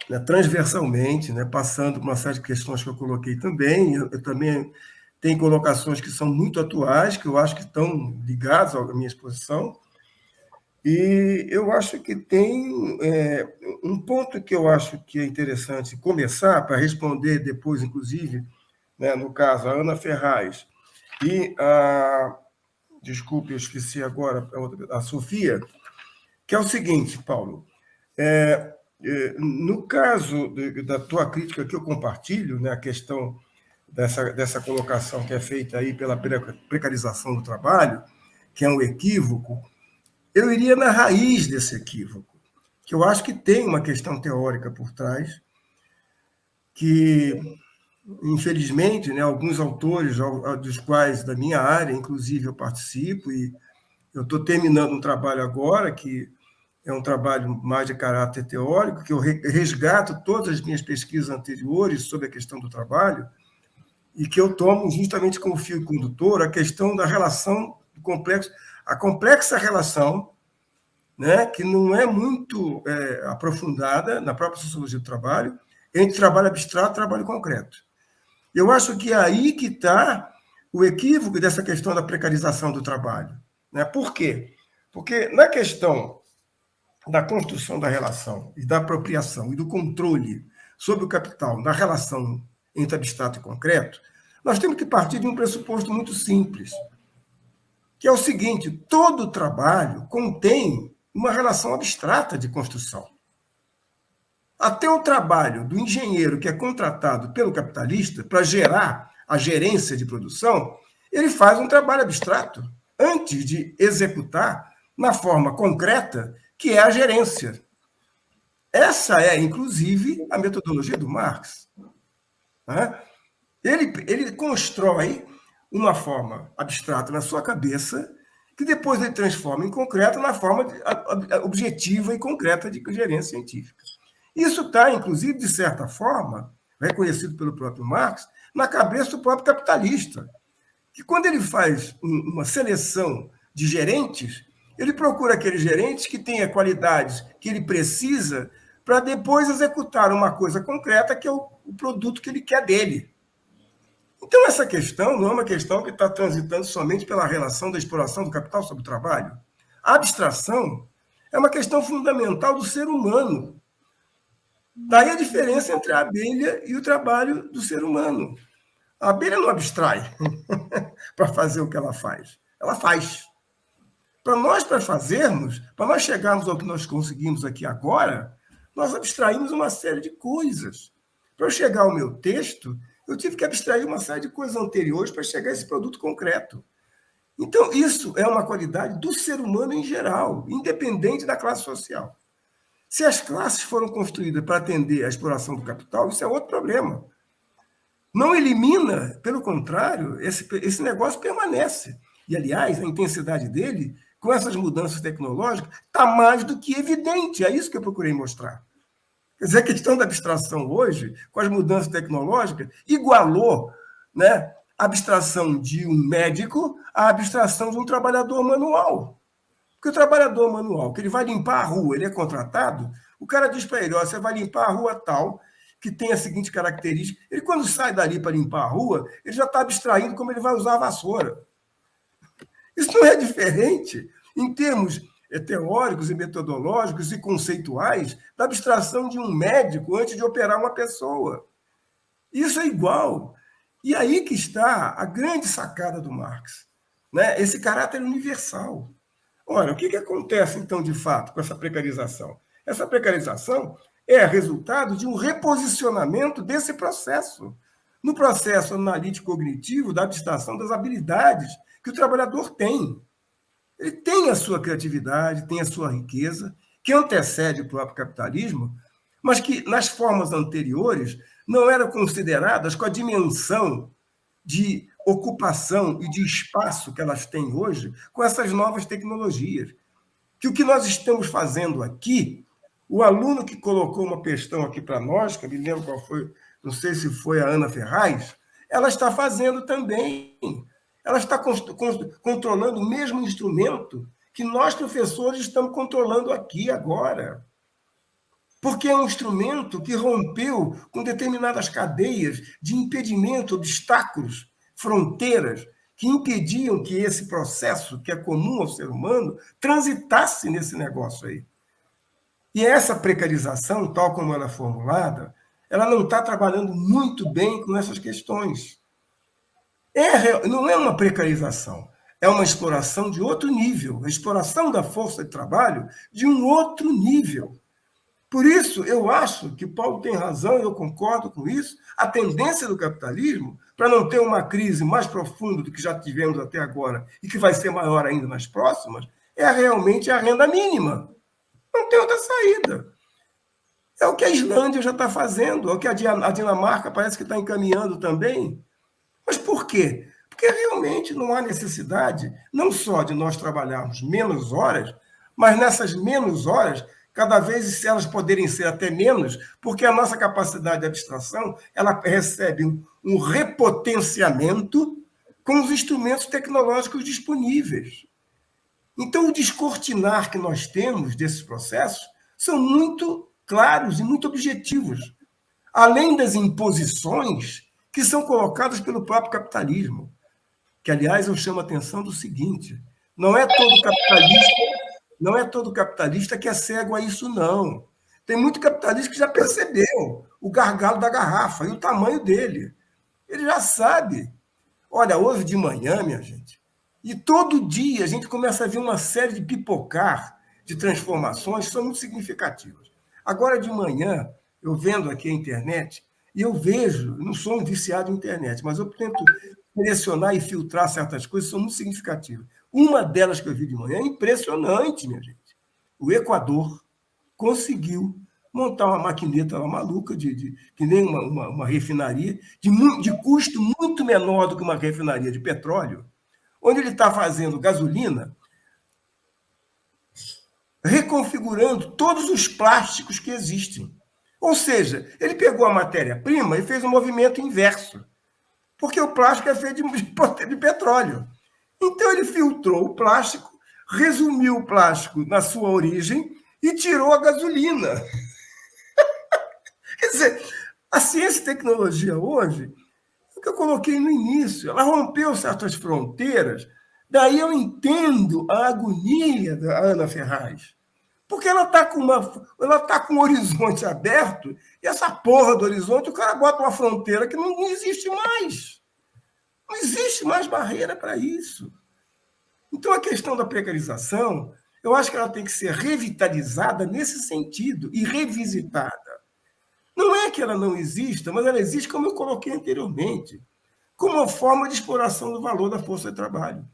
né, transversalmente, né, passando por uma série de questões que eu coloquei também. Eu também tenho colocações que são muito atuais, que eu acho que estão ligadas à minha exposição, e eu acho que tem um ponto que eu acho que é interessante começar, para responder depois, inclusive, né, no caso, a Ana Ferraz e desculpe, eu esqueci agora, a Sofia, que é o seguinte, Paulo, no caso da tua crítica que eu compartilho, né, a questão dessa colocação que é feita aí pela precarização do trabalho, que é um equívoco, eu iria na raiz desse equívoco, que eu acho que tem uma questão teórica por trás, que, infelizmente, né, alguns autores, dos quais da minha área, inclusive, eu participo, e Eu estou terminando um trabalho agora, que é um trabalho mais de caráter teórico, que eu resgato todas as minhas pesquisas anteriores sobre a questão do trabalho, e que eu tomo justamente como fio condutor a questão da relação do complexo, a complexa relação, né, que não é muito aprofundada na própria sociologia do trabalho, entre trabalho abstrato e trabalho concreto. Eu acho que é aí que está o equívoco dessa questão da precarização do trabalho. Né? Por quê? Porque na questão da construção da relação e da apropriação e do controle sobre o capital na relação entre abstrato e concreto, nós temos que partir de um pressuposto muito simples, que é o seguinte: todo trabalho contém uma relação abstrata de construção. Até o trabalho do engenheiro que é contratado pelo capitalista para gerar a gerência de produção, ele faz um trabalho abstrato antes de executar na forma concreta que é a gerência. Essa é, inclusive, a metodologia do Marx. Né? Ele constrói uma forma abstrata na sua cabeça, que depois ele transforma em concreto na forma objetiva e concreta de gerência científica. Isso está, inclusive, de certa forma, reconhecido pelo próprio Marx, na cabeça do próprio capitalista, que quando ele faz uma seleção de gerentes, ele procura aqueles gerentes que tenham qualidades que ele precisa para depois executar uma coisa concreta, que é o produto que ele quer dele. Então, essa questão não é uma questão que está transitando somente pela relação da exploração do capital sobre o trabalho. A abstração é uma questão fundamental do ser humano. Daí a diferença entre a abelha e o trabalho do ser humano. A abelha não abstrai para fazer o que ela faz. Ela faz. Para nós chegarmos ao que nós conseguimos aqui agora, nós abstraímos uma série de coisas. Para eu chegar ao meu texto, eu tive que abstrair uma série de coisas anteriores para chegar a esse produto concreto. Então, isso é uma qualidade do ser humano em geral, independente da classe social. Se as classes foram construídas para atender à exploração do capital, isso é outro problema. Não elimina, pelo contrário, esse negócio permanece. E, aliás, a intensidade dele, com essas mudanças tecnológicas, está mais do que evidente. É isso que eu procurei mostrar. Quer dizer, a questão da abstração hoje, com as mudanças tecnológicas, igualou, né, a abstração de um médico à abstração de um trabalhador manual. Porque o trabalhador manual, que ele vai limpar a rua, ele é contratado, o cara diz para ele: ó, você vai limpar a rua tal, que tem a seguinte característica. Ele, quando sai dali para limpar a rua, ele já está abstraindo como ele vai usar a vassoura. Isso não é diferente, em termos teóricos e metodológicos e conceituais, da abstração de um médico antes de operar uma pessoa. Isso é igual. E aí que está a grande sacada do Marx, né? Esse caráter universal. Ora, o que acontece, então, de fato, com essa precarização? Essa precarização é resultado de um reposicionamento desse processo, no processo analítico-cognitivo da abstração das habilidades que o trabalhador tem. Ele tem a sua criatividade, tem a sua riqueza, que antecede o próprio capitalismo, mas que, nas formas anteriores, não eram consideradas com a dimensão de ocupação e de espaço que elas têm hoje com essas novas tecnologias. Que o que nós estamos fazendo aqui, o aluno que colocou uma questão aqui para nós, que eu me lembro qual foi, não sei se foi a Ana Ferraz, ela está fazendo também. Ela está controlando o mesmo instrumento que nós, professores, estamos controlando aqui agora. Porque é um instrumento que rompeu com determinadas cadeias de impedimento, obstáculos, fronteiras, que impediam que esse processo, que é comum ao ser humano, transitasse nesse negócio aí. E essa precarização, tal como ela é formulada, ela não está trabalhando muito bem com essas questões. Não é uma precarização, é uma exploração de outro nível, a exploração da força de trabalho de um outro nível. Por isso, eu acho que Paulo tem razão, e eu concordo com isso, a tendência do capitalismo, para não ter uma crise mais profunda do que já tivemos até agora, e que vai ser maior ainda nas próximas, é realmente a renda mínima. Não tem outra saída. É o que a Islândia já está fazendo, é o que a Dinamarca parece que está encaminhando também. Mas por quê? Porque realmente não há necessidade, não só de nós trabalharmos menos horas, mas nessas menos horas, cada vez se elas poderem ser até menos, porque a nossa capacidade de abstração ela recebe um repotenciamento com os instrumentos tecnológicos disponíveis. Então, o descortinar que nós temos desses processos são muito claros e muito objetivos, além das imposições que são colocadas pelo próprio capitalismo, que, aliás, eu chamo a atenção do seguinte, não é todo capitalista que é cego a isso, não. Tem muito capitalista que já percebeu o gargalo da garrafa e o tamanho dele. Ele já sabe. Olha, hoje de manhã, minha gente, e todo dia a gente começa a ver uma série de pipocar de transformações que são muito significativas. Agora de manhã, eu vendo aqui a internet, e eu vejo, não sou um viciado em internet, mas eu tento selecionar e filtrar certas coisas que são muito significativas. Uma delas que eu vi de manhã é impressionante, minha gente. O Equador conseguiu montar uma maquineta lá maluca, que nem uma refinaria, de custo muito menor do que uma refinaria de petróleo, onde ele está fazendo gasolina, reconfigurando todos os plásticos que existem. Ou seja, ele pegou a matéria-prima e fez um movimento inverso, porque o plástico é feito de petróleo. Então, ele filtrou o plástico, resumiu o plástico na sua origem e tirou a gasolina. Quer dizer, a ciência e tecnologia hoje, o que eu coloquei no início, ela rompeu certas fronteiras, daí eu entendo a agonia da Ana Ferraz, porque ela está com um horizonte aberto, e essa porra do horizonte, o cara bota uma fronteira que não existe mais. Não existe mais barreira para isso. Então, a questão da precarização, eu acho que ela tem que ser revitalizada nesse sentido e revisitada. Não é que ela não exista, mas ela existe, como eu coloquei anteriormente, como uma forma de exploração do valor da força de trabalho.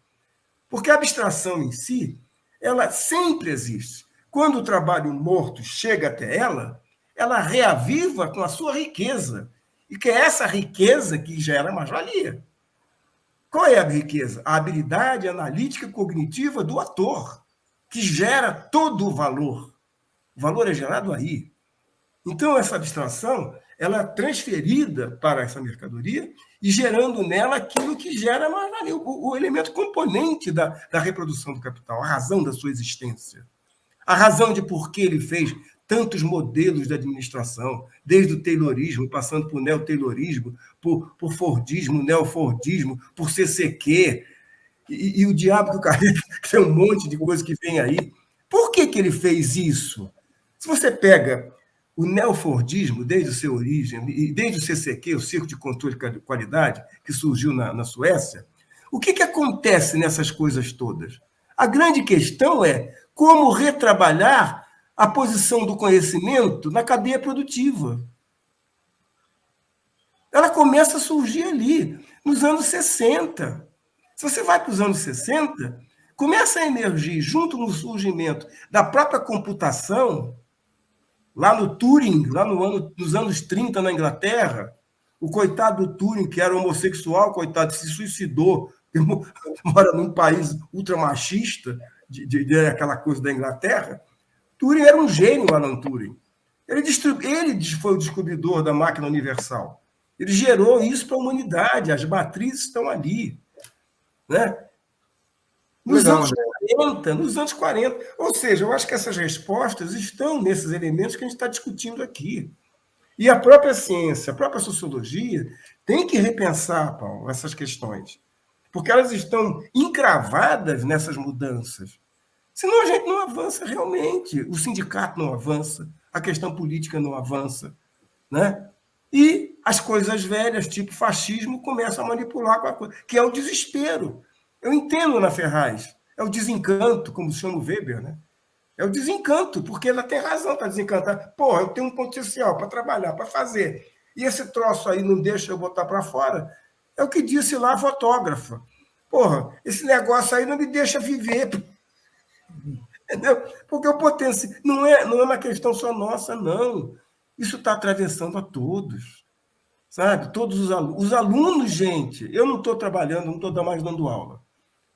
Porque a abstração em si, ela sempre existe. Quando o trabalho morto chega até ela reaviva com a sua riqueza. E que é essa riqueza que gera mais-valia. Qual é a riqueza? A habilidade analítica cognitiva do ator, que gera todo o valor. O valor é gerado aí. Então, essa abstração ela é transferida para essa mercadoria e gerando nela aquilo que gera mais-valia, o elemento componente da reprodução do capital, a razão da sua existência. A razão de por que ele fez tantos modelos de administração, desde o Taylorismo, passando por neo-Taylorismo, por Fordismo, neo-Fordismo, por CCQ, e o diabo do carrega, que tem um monte de coisa que vem aí. Por que ele fez isso? Se você pega o neo-Fordismo, desde a sua origem, e desde o CCQ, o Circo de Controle de Qualidade, que surgiu na Suécia, o que acontece nessas coisas todas? A grande questão é como retrabalhar a posição do conhecimento na cadeia produtiva. Ela começa a surgir ali, nos anos 60. Se você vai para os anos 60, começa a emergir, junto no surgimento da própria computação, lá no Turing, nos anos 30, na Inglaterra, o coitado do Turing, que era homossexual, coitado, se suicidou, mora num país ultramachista, aquela coisa da Inglaterra. Turing era um gênio, Alan Turing. Ele foi o descobridor da máquina universal. Ele gerou isso para a humanidade, as matrizes estão ali. Né? Nos anos 40. Ou seja, eu acho que essas respostas estão nesses elementos que a gente está discutindo aqui. E a própria ciência, a própria sociologia, tem que repensar, Paulo, essas questões. Porque elas estão encravadas nessas mudanças. Senão a gente não avança realmente. O sindicato não avança, a questão política não avança. Né? E as coisas velhas, tipo fascismo, começam a manipular com a coisa, que é o desespero. Eu entendo Ana Ferraz, é o desencanto, como chama o Weber, né? É o desencanto, porque ela tem razão para desencantar. Porra, eu tenho um potencial para trabalhar, para fazer. E esse troço aí não deixa eu botar para fora. É o que disse lá a fotógrafa. Porra, esse negócio aí não me deixa viver. Entendeu? Porque o potencial não é uma questão só nossa, não. Isso está atravessando a todos. sabe? Todos os alunos. Os alunos, gente, eu não estou trabalhando, não estou mais dando aula,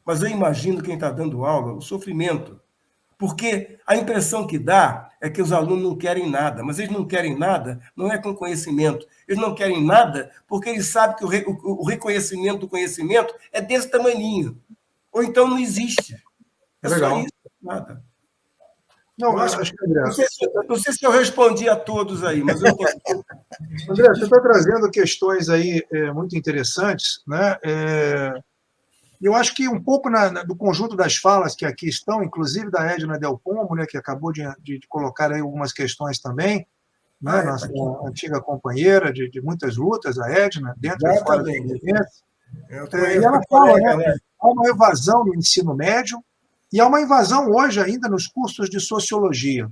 mas eu imagino quem está dando aula, o sofrimento. Porque a impressão que dá é que os alunos não querem nada, mas eles não querem nada, não é com conhecimento. Eles não querem nada porque eles sabem que o reconhecimento do conhecimento é desse tamaninho. Ou então não existe. É Legal. só isso, nada. Não, acho que André, não sei se eu respondi a todos aí, mas eu estou. André, você está trazendo questões aí muito interessantes, né? Eu acho que um pouco do conjunto das falas que aqui estão, inclusive da Edna Del Pombo, né, que acabou de colocar aí algumas questões também, né, nossa antiga companheira de muitas lutas, a Edna, dentro e fora da convivência. E ela fala, né, há uma evasão no ensino médio e há uma invasão hoje ainda nos cursos de sociologia.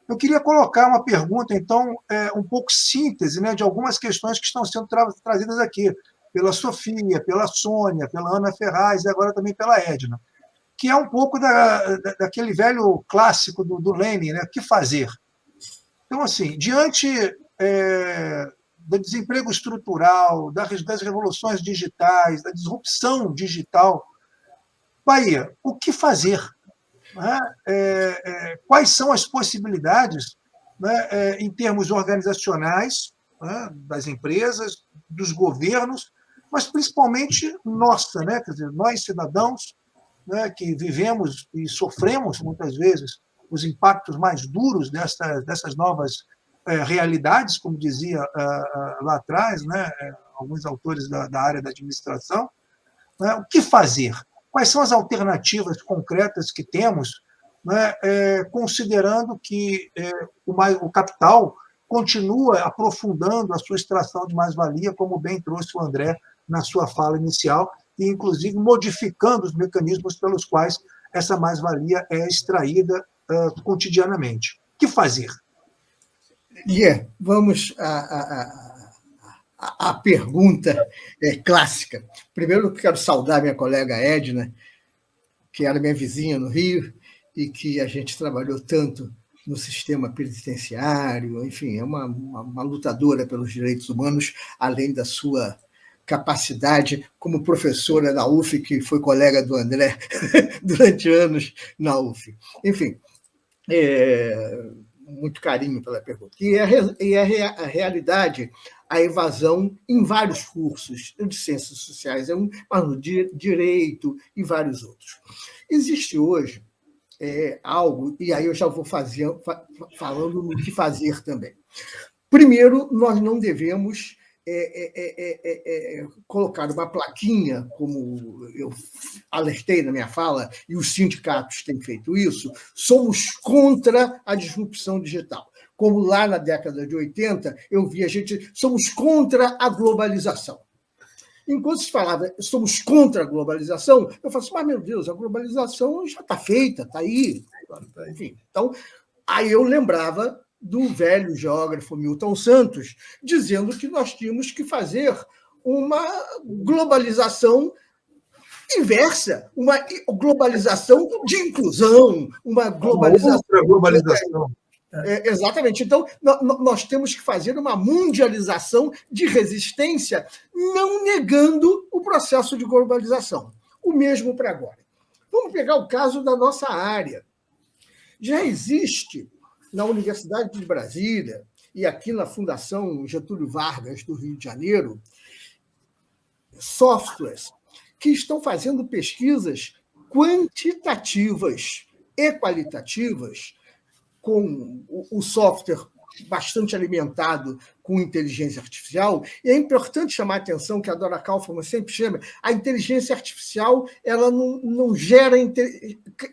Eu queria colocar uma pergunta, então, um pouco síntese, né, de algumas questões que estão sendo trazidas aqui, pela Sofia, pela Sônia, pela Ana Ferraz e agora também pela Edna, que é um pouco daquele velho clássico do Lenin, né? O que fazer? Então, assim, diante do desemprego estrutural, das revoluções digitais, da disrupção digital, Bahia, o que fazer? Quais são as possibilidades, né, em termos organizacionais, né, das empresas, dos governos, mas principalmente nossa, né? Quer dizer, nós cidadãos, né, que vivemos e sofremos muitas vezes os impactos mais duros dessas novas realidades, como dizia lá atrás, né, alguns autores da área da administração, né, o que fazer? Quais são as alternativas concretas que temos, né, considerando que o capital continua aprofundando a sua extração de mais-valia, como bem trouxe o André na sua fala inicial, e, inclusive, modificando os mecanismos pelos quais essa mais-valia é extraída cotidianamente. O que fazer? Vamos à pergunta clássica. Primeiro, eu quero saudar minha colega Edna, que era minha vizinha no Rio, e que a gente trabalhou tanto no sistema penitenciário, enfim, é uma lutadora pelos direitos humanos, além da sua capacidade como professora na UF, que foi colega do André durante anos na UF. Enfim, muito carinho pela pergunta. E a realidade, a evasão em vários cursos de ciências sociais, mas no direito e vários outros. Existe hoje algo, e aí eu já vou falando no que fazer também. Primeiro, nós não devemos colocar uma plaquinha, como eu alertei na minha fala, e os sindicatos têm feito isso, somos contra a disrupção digital. Como lá na década de 80, eu vi somos contra a globalização. Enquanto se falava somos contra a globalização, eu falo assim, mas, meu Deus, a globalização já está feita, está aí. Enfim, então, aí eu lembrava do velho geógrafo Milton Santos, dizendo que nós tínhamos que fazer uma globalização inversa, uma globalização de inclusão, uma globalização... Outra globalização. Exatamente. Então, nós temos que fazer uma mundialização de resistência, não negando o processo de globalização. O mesmo para agora. Vamos pegar o caso da nossa área. Já existe na Universidade de Brasília e aqui na Fundação Getúlio Vargas, do Rio de Janeiro, softwares que estão fazendo pesquisas quantitativas e qualitativas com o software bastante alimentado com inteligência artificial. E é importante chamar a atenção, que a Dora Kaufmann sempre chama, a inteligência artificial ela não gera,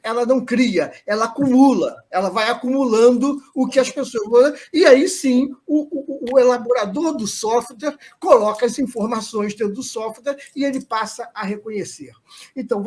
ela não cria, ela acumula, ela vai acumulando o que as pessoas... E aí sim, o elaborador do software coloca as informações dentro do software e ele passa a reconhecer. Então,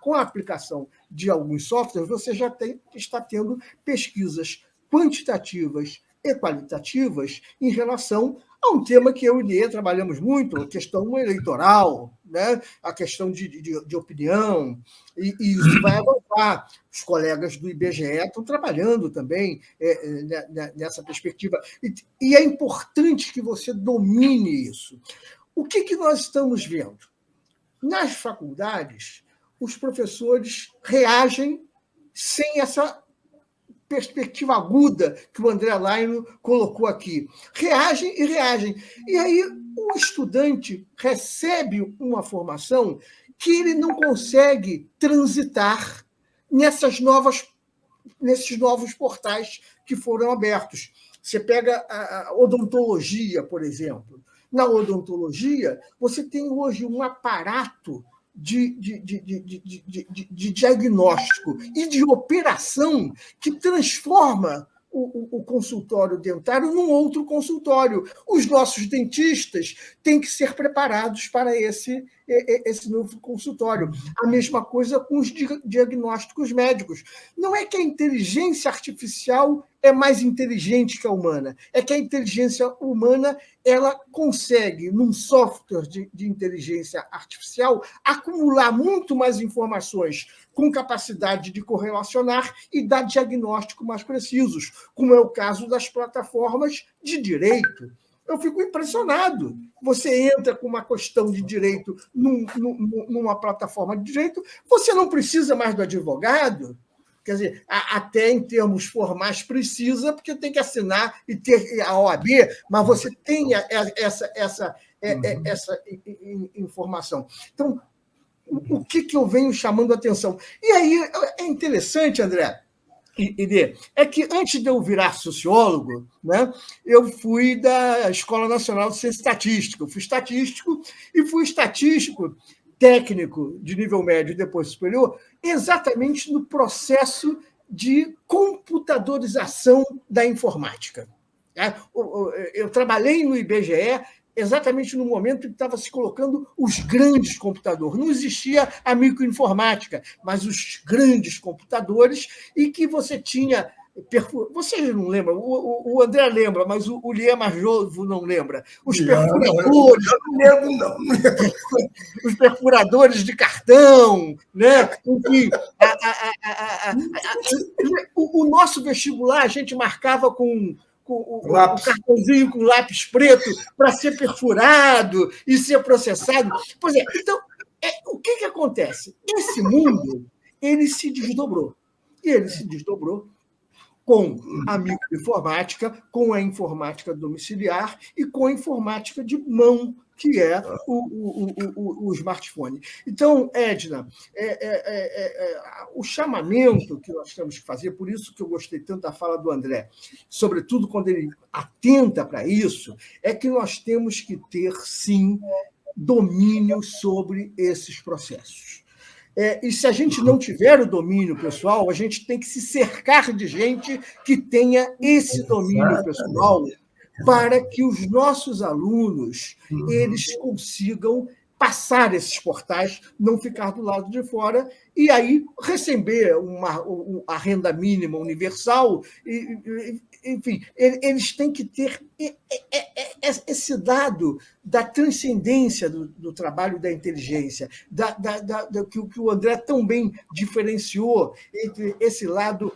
com a aplicação de alguns softwares, você já está tendo pesquisas quantitativas e qualitativas em relação a um tema que eu e Liê trabalhamos muito, a questão eleitoral, né? A questão de opinião, e isso vai avançar. Os colegas do IBGE estão trabalhando também nessa perspectiva. E é importante que você domine isso. O que nós estamos vendo? Nas faculdades, os professores reagem sem essa perspectiva aguda que o André Laino colocou aqui. Reagem e reagem. E aí o estudante recebe uma formação que ele não consegue transitar nesses novos portais que foram abertos. Você pega a odontologia, por exemplo. Na odontologia, você tem hoje um aparato de diagnóstico e de operação que transforma o consultório dentário num outro consultório. Os nossos dentistas têm que ser preparados para esse novo consultório. A mesma coisa com os diagnósticos médicos. Não é que a inteligência artificial é mais inteligente que a humana, é que a inteligência humana ela consegue, num software de inteligência artificial, acumular muito mais informações com capacidade de correlacionar e dar diagnóstico mais precisos, como é o caso das plataformas de direito. Eu fico impressionado. Você entra com uma questão de direito numa plataforma de direito, você não precisa mais do advogado. Quer dizer, até em termos formais precisa, porque tem que assinar e ter a OAB, mas você tem essa informação. Então, o que eu venho chamando a atenção? E aí é interessante, André, é que antes de eu virar sociólogo, né, eu fui da Escola Nacional de Ciência Estatística. Eu fui estatístico e fui estatístico técnico de nível médio e depois superior, exatamente no processo de computadorização da informática. Eu trabalhei no IBGE exatamente no momento em que estava se colocando os grandes computadores. Não existia a microinformática, mas os grandes computadores, e que você tinha... Vocês não lembram? O André lembra, mas o Lier Marjovo não lembra. Os perfuradores... Não lembro, não. Os perfuradores de cartão, né? Enfim, o nosso vestibular a gente marcava com o cartãozinho com lápis preto para ser perfurado e ser processado. Pois é, então, o que acontece? Esse mundo ele se desdobrou. E ele se desdobrou com a microinformática, com a informática domiciliar e com a informática de mão, que é o smartphone. Então, Edna, o chamamento que nós temos que fazer, por isso que eu gostei tanto da fala do André, sobretudo quando ele atenta para isso, é que nós temos que ter, sim, domínio sobre esses processos. E se a gente não tiver o domínio pessoal, a gente tem que se cercar de gente que tenha esse domínio pessoal para que os nossos alunos eles consigam passar esses portais, não ficar do lado de fora e aí receber a renda mínima universal. Enfim, eles têm que ter esse dado da transcendência do trabalho da inteligência, que o André tão bem diferenciou entre esse lado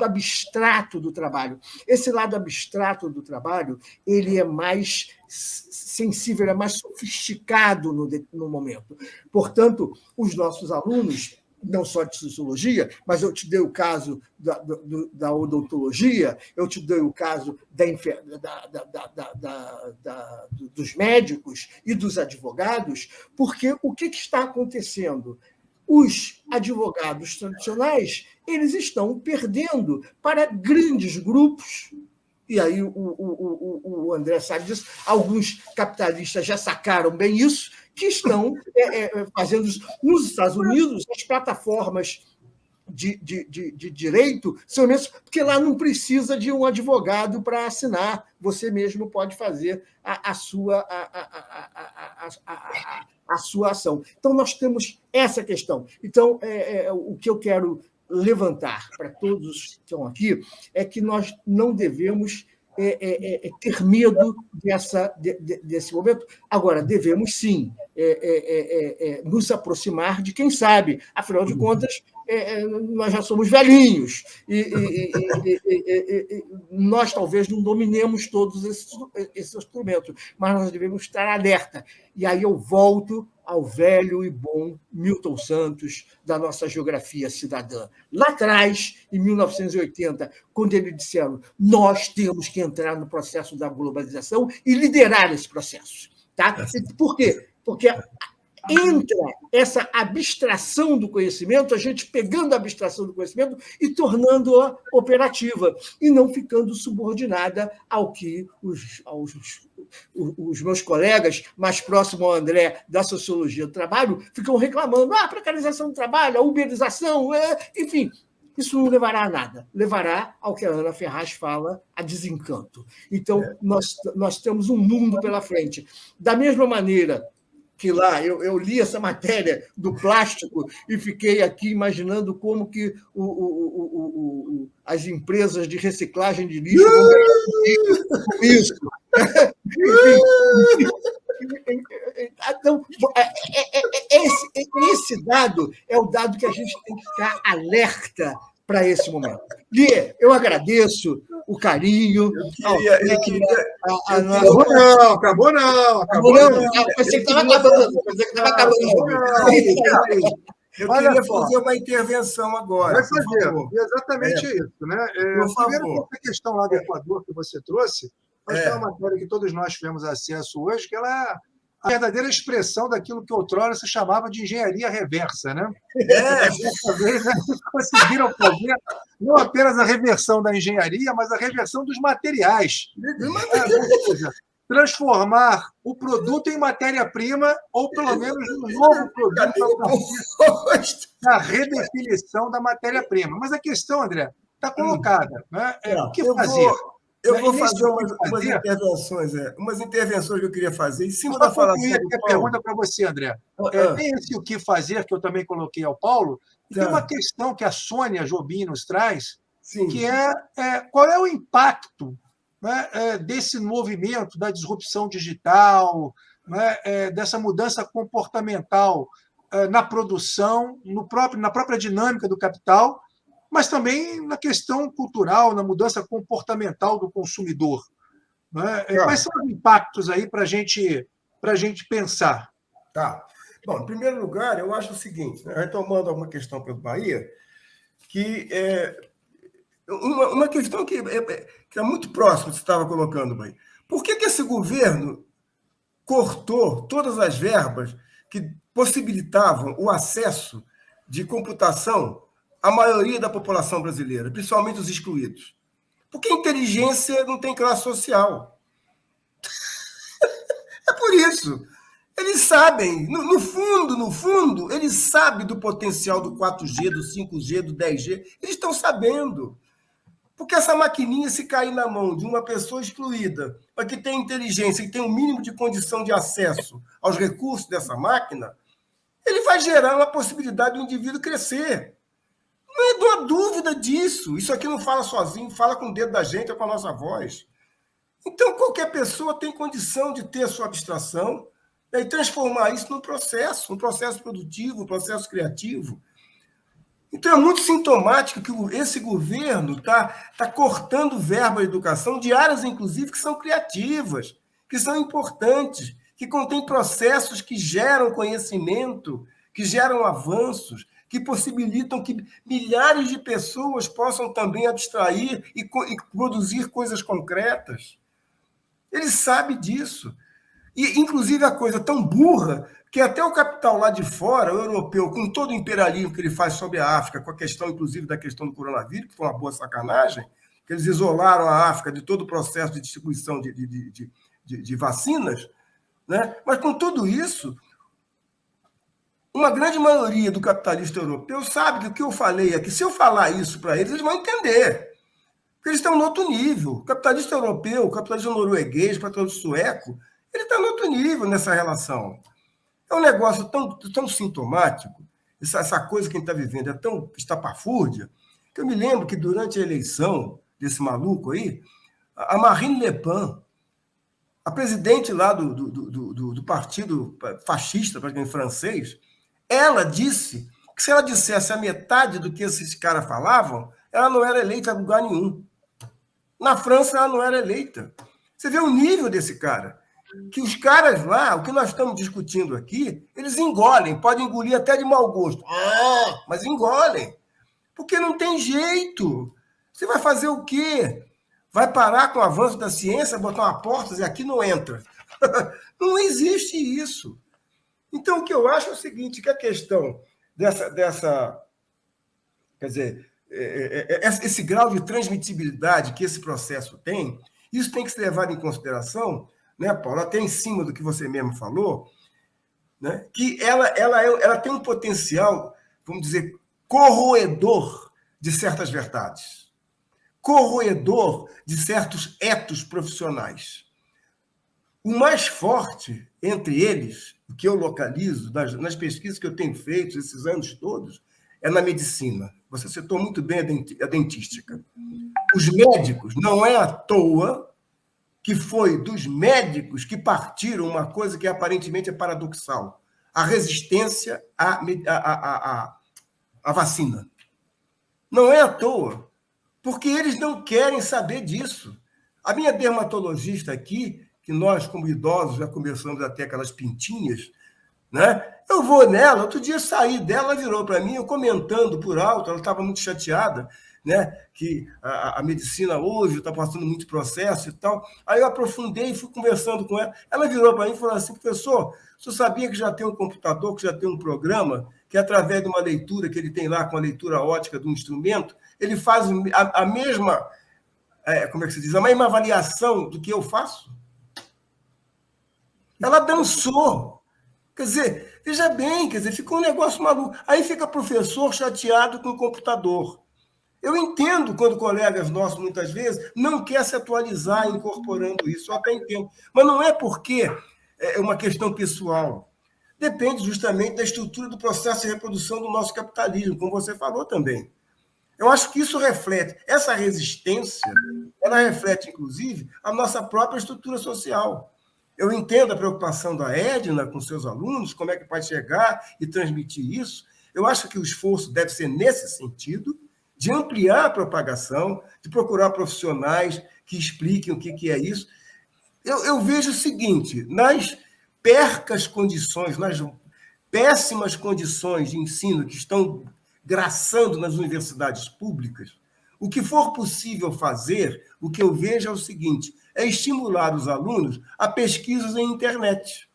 abstrato do trabalho. Esse lado abstrato do trabalho ele é mais sensível, é mais sofisticado no momento. Portanto, os nossos alunos, não só de sociologia, mas eu te dei o caso da odontologia, eu te dei o caso dos médicos e dos advogados, porque o que está acontecendo? Os advogados tradicionais eles estão perdendo para grandes grupos. E aí o André sabe disso, alguns capitalistas já sacaram bem isso, que estão fazendo nos Estados Unidos as plataformas de direito são mesmo, porque lá não precisa de um advogado para assinar, você mesmo pode fazer a sua ação. Então, nós temos essa questão. Então, o que eu quero levantar para todos que estão aqui é que nós não devemos ter medo desse momento. Agora, devemos, sim, nos aproximar de quem sabe. Afinal de contas, nós já somos velhinhos e nós talvez não dominemos todos esses instrumentos, mas nós devemos estar alerta. E aí eu volto ao velho e bom Milton Santos, da nossa geografia cidadã. Lá atrás, em 1980, quando eles disseram nós temos que entrar no processo da globalização e liderar esse processo. Tá? Por quê? Porque entra essa abstração do conhecimento, a gente pegando a abstração do conhecimento e tornando-a operativa, e não ficando subordinada ao que os meus colegas mais próximos ao André da sociologia do trabalho ficam reclamando, a precarização do trabalho, a uberização, enfim, isso não levará a nada, levará ao que a Ana Ferraz fala, a desencanto. Então, nós temos um mundo pela frente. Da mesma maneira que lá eu li essa matéria do plástico e fiquei aqui imaginando como que as empresas de reciclagem de lixo vão ganhar com isso. Então, esse dado é o dado que a gente tem que ficar alerta para esse momento. Lê, eu agradeço o carinho. Acabou não. Pensei que estava acabando. Eu queria fazer uma intervenção agora. Vai fazer, exatamente isso. Né? Primeiro, a questão lá do Equador que você trouxe, nós temos uma matéria que todos nós tivemos acesso hoje, que ela é a verdadeira expressão daquilo que outrora se chamava de engenharia reversa. Né? Dessa vez, eles conseguiram fazer não apenas a reversão da engenharia, mas a reversão dos materiais. Ou seja, transformar o produto em matéria-prima, ou pelo menos um novo produto na redefinição da matéria-prima. Mas a questão, André, está colocada. Né? O que fazer? Eu vou fazer umas intervenções que eu queria fazer em cima da falação do Paulo. Pergunta para você, André. Tem esse o que fazer, que eu também coloquei ao Paulo, e tem uma questão que a Sônia Jobim nos traz, que é qual é o impacto, né, desse movimento da disrupção digital, né, dessa mudança comportamental na produção, na própria dinâmica do capital, mas também na questão cultural, na mudança comportamental do consumidor. Né? Quais são os impactos aí para a gente pensar? Tá. Bom, em primeiro lugar, eu acho o seguinte, né, retomando uma questão pelo Bahia, que uma questão que é muito próxima que você estava colocando, Bahia. Por que esse governo cortou todas as verbas que possibilitavam o acesso de computação à maioria da população brasileira, principalmente os excluídos? Porque inteligência não tem classe social. É por isso. Eles sabem, no fundo, eles sabem do potencial do 4G, do 5G, do 10G. Eles estão sabendo. Porque essa maquininha, se cair na mão de uma pessoa excluída, mas que tem inteligência, que tem um mínimo de condição de acesso aos recursos dessa máquina, ele vai gerar uma possibilidade do indivíduo crescer. Não há dúvida disso. Isso aqui não fala sozinho, fala com o dedo da gente, é com a nossa voz. Então, qualquer pessoa tem condição de ter a sua abstração e transformar isso num processo produtivo, um processo criativo. Então, é muito sintomático que esse governo está cortando verba da educação de áreas, inclusive, que são criativas, que são importantes, que contêm processos que geram conhecimento, que geram avanços, que possibilitam que milhares de pessoas possam também abstrair e produzir coisas concretas. Ele sabe disso. E, inclusive, a coisa tão burra que até o capital lá de fora, o europeu, com todo o imperialismo que ele faz sobre a África, com a questão, inclusive, da questão do coronavírus, que foi uma boa sacanagem, que eles isolaram a África de todo o processo de distribuição de vacinas, né? Mas, com tudo isso, uma grande maioria do capitalista europeu sabe que o que eu falei aqui, se eu falar isso para eles, eles vão entender. Porque eles estão no outro nível. O capitalista europeu, o capitalista norueguês, o capitalista sueco, ele está no outro nível nessa relação. É um negócio tão sintomático, essa coisa que a gente está vivendo é tão estapafúrdia, que eu me lembro que durante a eleição desse maluco aí, A Marine Le Pen, a presidente lá do partido fascista, praticamente francês, ela disse que se ela dissesse a metade do que esses caras falavam, ela não era eleita a lugar nenhum. Na França, ela não era eleita. Você vê o nível desse cara. Que os caras lá, o que nós estamos discutindo aqui, eles engolem, podem engolir até de mau gosto. Mas engolem. Porque não tem jeito. Você vai fazer o quê? Vai parar com o avanço da ciência, botar uma porta e aqui não entra. Não existe isso. Então, o que eu acho é o seguinte, que a questão dessa quer dizer, esse grau de transmitibilidade que esse processo tem, isso tem que ser levado em consideração, né, Paulo? Até em cima do que você mesmo falou, né, que ela tem um potencial, vamos dizer, corroedor de certas verdades, corroedor de certos etos profissionais. O mais forte entre eles, o que eu localizo nas pesquisas que eu tenho feito esses anos todos, é na medicina. Você citou muito bem a dentística. Os médicos, não é à toa que foi dos médicos que partiram uma coisa que aparentemente é paradoxal, a resistência à vacina. Não é à toa, porque eles não querem saber disso. A minha dermatologista aqui, que nós, como idosos, já começamos a ter aquelas pintinhas, né? Eu vou nela, outro dia saí dela, ela virou para mim, eu comentando por alto, ela estava muito chateada, né? Que a medicina hoje está passando muito processo e tal. Aí eu aprofundei e fui conversando com ela. Ela virou para mim e falou assim, professor, o senhor sabia que já tem um computador, que já tem um programa, que através de uma leitura que ele tem lá, com a leitura ótica do instrumento, ele faz a mesma, como é que se diz, a mesma avaliação do que eu faço? Ela dançou. Quer dizer, veja bem, ficou um negócio maluco. Aí fica professor chateado com o computador. Eu entendo quando colegas nossos, muitas vezes, não querem se atualizar incorporando isso, eu até entendo. Mas não é porque é uma questão pessoal. Depende justamente da estrutura do processo de reprodução do nosso capitalismo, como você falou também. Eu acho que isso reflete, essa resistência, ela reflete, inclusive, a nossa própria estrutura social. Eu entendo a preocupação da Edna com seus alunos, como é que pode chegar e transmitir isso. Eu acho que o esforço deve ser nesse sentido, de ampliar a propagação, de procurar profissionais que expliquem o que é isso. Eu vejo o seguinte, nas percas condições, nas péssimas condições de ensino que estão graçando nas universidades públicas, o que for possível fazer, o que eu vejo é o seguinte, é estimular os alunos a pesquisas em internet.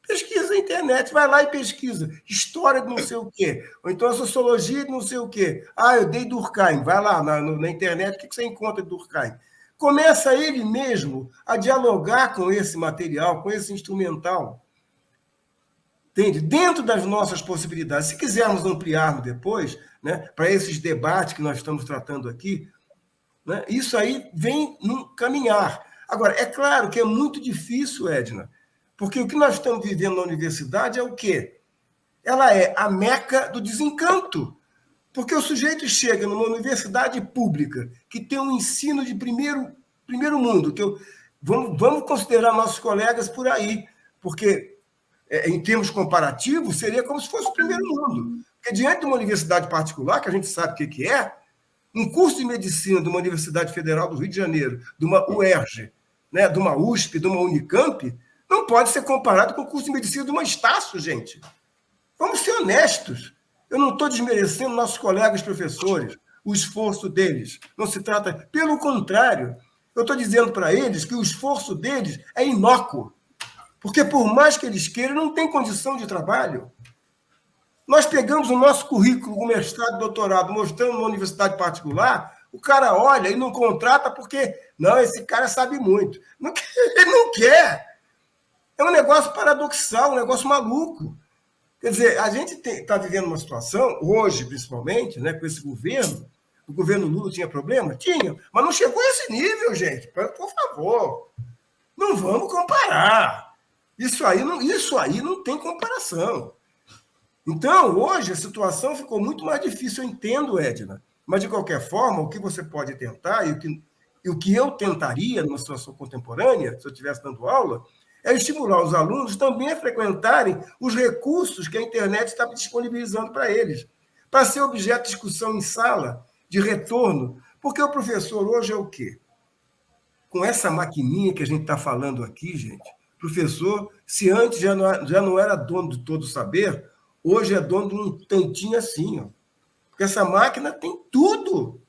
Pesquisa na internet, vai lá e pesquisa. História de não sei o quê. Ou então a sociologia de não sei o quê. Eu dei Durkheim. Vai lá na internet, o que você encontra de Durkheim? Começa ele mesmo a dialogar com esse material, com esse instrumental. Entende? Dentro das nossas possibilidades. Se quisermos ampliar depois, né, para esses debates que nós estamos tratando aqui, né, isso aí vem num caminhar. Agora, é claro que é muito difícil, Edna, porque o que nós estamos vivendo na universidade é o quê? Ela é a meca do desencanto. Porque o sujeito chega numa universidade pública que tem um ensino de primeiro mundo, vamos considerar nossos colegas por aí, porque, em termos comparativos, seria como se fosse o primeiro mundo. Porque diante de uma universidade particular, que a gente sabe o que é, um curso de medicina de uma Universidade Federal do Rio de Janeiro, de uma UERJ, né, de uma USP, de uma Unicamp, não pode ser comparado com o curso de medicina de uma Estácio, gente. Vamos ser honestos. Eu não estou desmerecendo nossos colegas professores, o esforço deles. Não se trata... Pelo contrário, eu estou dizendo para eles que o esforço deles é inócuo. Porque, por mais que eles queiram, não tem condição de trabalho. Nós pegamos o nosso currículo, o mestrado, doutorado, mostrando numa universidade particular, o cara olha e não contrata porque, não, esse cara sabe muito. Ele não quer. É um negócio paradoxal, um negócio maluco. Quer dizer, a gente está vivendo uma situação, hoje principalmente, né, com esse governo, o governo Lula tinha problema? Tinha, mas não chegou a esse nível, gente. Por favor, não vamos comparar. Isso aí não tem comparação. Então, hoje, a situação ficou muito mais difícil, eu entendo, Edna, mas, de qualquer forma, o que você pode tentar, e o que E o que eu tentaria, numa situação contemporânea, se eu estivesse dando aula, é estimular os alunos também a frequentarem os recursos que a internet está disponibilizando para eles, para ser objeto de discussão em sala, de retorno. Porque o professor hoje é o quê? Com essa maquininha que a gente está falando aqui, gente, professor, se antes já não era dono de todo o saber, hoje é dono de um tantinho assim, ó. Porque essa máquina tem tudo.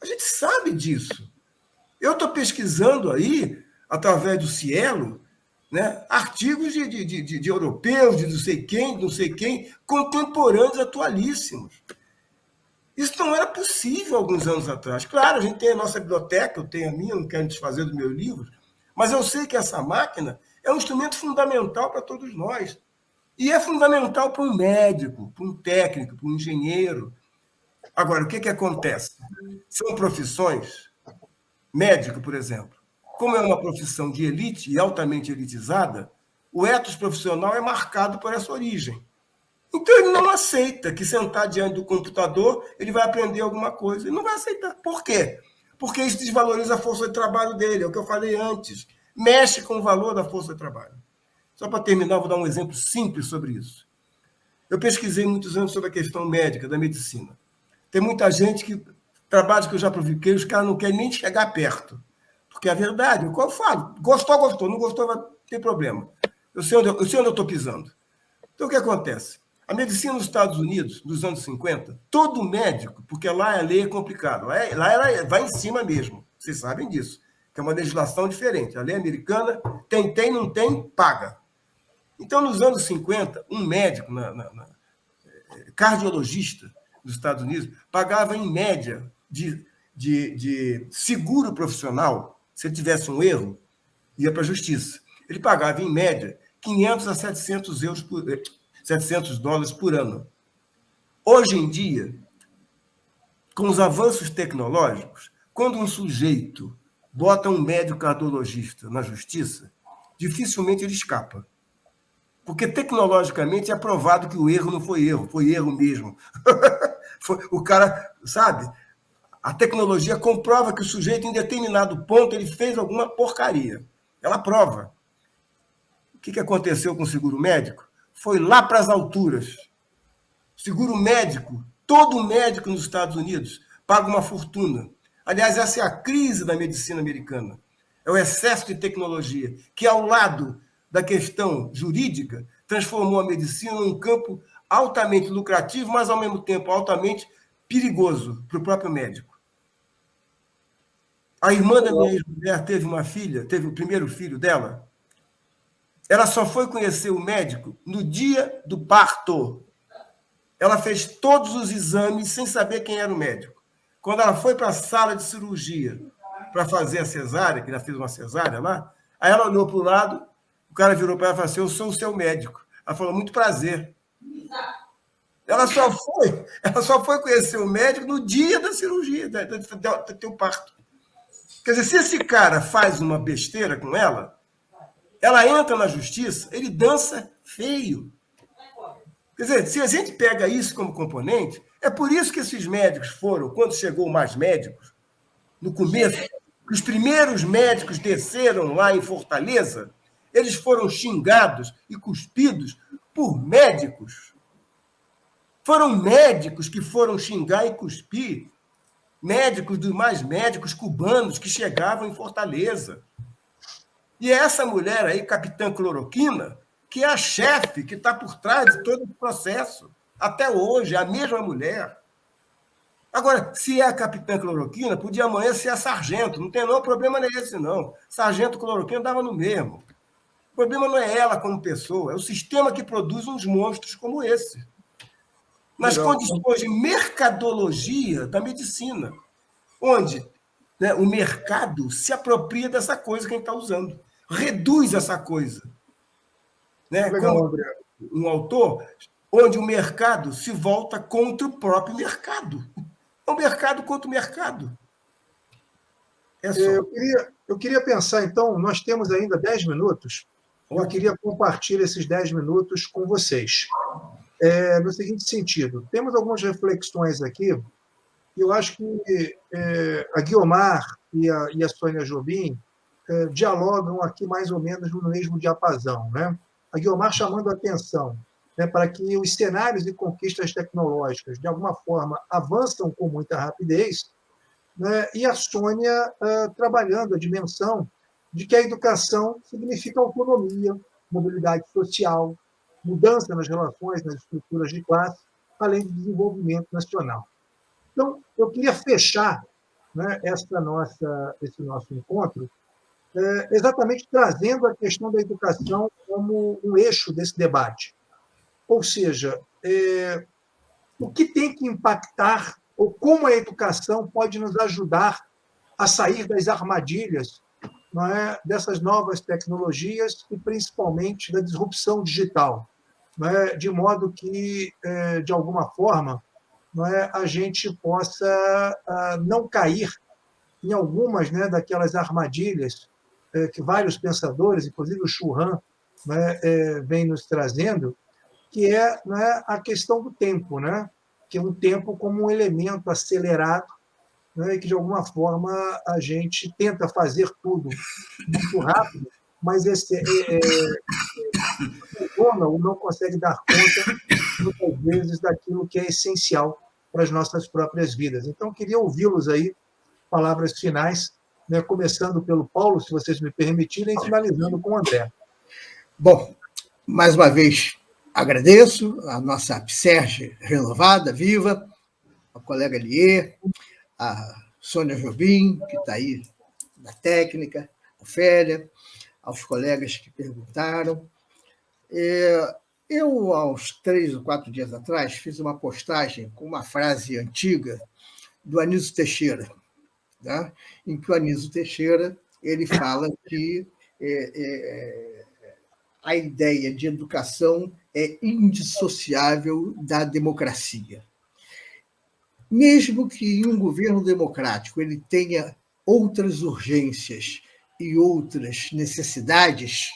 A gente sabe disso. Eu estou pesquisando aí, através do Cielo, né, artigos de europeus, de não sei quem, contemporâneos, atualíssimos. Isso não era possível alguns anos atrás. Claro, a gente tem a nossa biblioteca, eu tenho a minha, não quero desfazer dos meus livros, mas eu sei que essa máquina é um instrumento fundamental para todos nós. E é fundamental para um médico, para um técnico, para um engenheiro. Agora, o que acontece? São profissões, médico, por exemplo, como é uma profissão de elite e altamente elitizada, o ethos profissional é marcado por essa origem. Então, ele não aceita que sentar diante do computador ele vai aprender alguma coisa. Ele não vai aceitar. Por quê? Porque isso desvaloriza a força de trabalho dele, é o que eu falei antes. Mexe com o valor da força de trabalho. Só para terminar, vou dar um exemplo simples sobre isso. Eu pesquisei muitos anos sobre a questão médica, da medicina. Tem muita gente que, trabalhos que eu já publiquei, os caras não querem nem chegar perto. Porque é verdade, eu falo, gostou, não gostou, vai ter problema. Eu sei onde eu estou pisando. Então, o que acontece? A medicina nos Estados Unidos, nos anos 50, todo médico, porque lá a lei é complicada, lá ela vai em cima mesmo, vocês sabem disso, que é uma legislação diferente. A lei americana tem, não tem, paga. Então, nos anos 50, um médico, cardiologista dos Estados Unidos, pagava em média de seguro profissional, se ele tivesse um erro, ia para a justiça. Ele pagava, em média, 500 a 700 $700 por ano. Hoje em dia, com os avanços tecnológicos, quando um sujeito bota um médico cardiologista na justiça, dificilmente ele escapa. Porque tecnologicamente é provado que o erro não foi erro mesmo. O cara, sabe? A tecnologia comprova que o sujeito, em determinado ponto, ele fez alguma porcaria. Ela prova. O que aconteceu com o seguro médico? Foi lá para as alturas. Seguro médico, todo médico nos Estados Unidos paga uma fortuna. Aliás, essa é a crise da medicina americana. É o excesso de tecnologia, que, ao lado da questão jurídica, transformou a medicina num campo altamente lucrativo, mas, ao mesmo tempo, altamente perigoso para o próprio médico. A irmã da minha ex-mulher teve uma filha, teve o primeiro filho dela. Ela só foi conhecer o médico no dia do parto. Ela fez todos os exames sem saber quem era o médico. Quando ela foi para a sala de cirurgia para fazer a cesárea, que ela fez uma cesárea lá, aí ela olhou para o lado, o cara virou para ela e falou assim: eu sou o seu médico. Ela falou: muito prazer. Ela só foi conhecer o médico no dia da cirurgia, do teu parto. Quer dizer, se esse cara faz uma besteira com ela entra na justiça, ele dança feio. Quer dizer, se a gente pega isso como componente, é por isso que esses médicos foram, quando chegou mais médicos, no começo, os primeiros médicos desceram lá em Fortaleza, eles foram xingados e cuspidos por médicos. Foram médicos que foram xingar e cuspir, médicos dos mais médicos cubanos que chegavam em Fortaleza. E é essa mulher aí, Capitã Cloroquina, que é a chefe que está por trás de todo o processo. Até hoje, a mesma mulher. Agora, se é a Capitã Cloroquina, podia amanhã ser a sargento. Não tem nenhum problema nesse, não. Sargento Cloroquina dava no mesmo. O problema não é ela como pessoa, é o sistema que produz uns monstros como esse. Nas condições de mercadologia da medicina, onde, né, o mercado se apropria dessa coisa que a gente está usando, reduz essa coisa. Né? Como um autor, onde o mercado se volta contra o próprio mercado. É um mercado contra o mercado. É só. Eu queria pensar, então, nós temos ainda 10 minutos, eu queria compartilhar esses 10 minutos com vocês. No seguinte sentido, temos algumas reflexões aqui Eu acho que a Guiomar e a Sônia Jobim dialogam aqui mais ou menos no mesmo diapasão, né? A Guiomar chamando a atenção, né, para que os cenários de conquistas tecnológicas, de alguma forma, avançam com muita rapidez, né, e a Sônia trabalhando a dimensão de que a educação significa autonomia, mobilidade social, mudança nas relações, nas estruturas de classe, além de desenvolvimento nacional. Então, eu queria fechar, né, esse nosso encontro exatamente trazendo a questão da educação como um eixo desse debate. Ou seja, o que tem que impactar ou como a educação pode nos ajudar a sair das armadilhas, não é, dessas novas tecnologias e, principalmente, da disrupção digital, não é, de modo que, de alguma forma, não é, a gente possa não cair em algumas, né, daquelas armadilhas que vários pensadores, inclusive o Churran, né, vem nos trazendo, que é, né, a questão do tempo, né, que é um tempo como um elemento acelerado, né, e que, de alguma forma, a gente tenta fazer tudo muito rápido, mas funciona ou não consegue dar conta, muitas vezes, daquilo que é essencial para as nossas próprias vidas. Então, queria ouvi-los aí, palavras finais, né, começando pelo Paulo, se vocês me permitirem, e finalizando com o André. Bom, mais uma vez, agradeço a nossa APSERJ renovada, viva, a colega Lier, a Sônia Jobim, que está aí na técnica, a Ofélia, aos colegas que perguntaram. Eu, aos 3 ou 4 dias atrás, fiz uma postagem com uma frase antiga do Anísio Teixeira, né? Em que o Anísio Teixeira ele fala que a ideia de educação é indissociável da democracia. Mesmo que em um governo democrático ele tenha outras urgências e outras necessidades,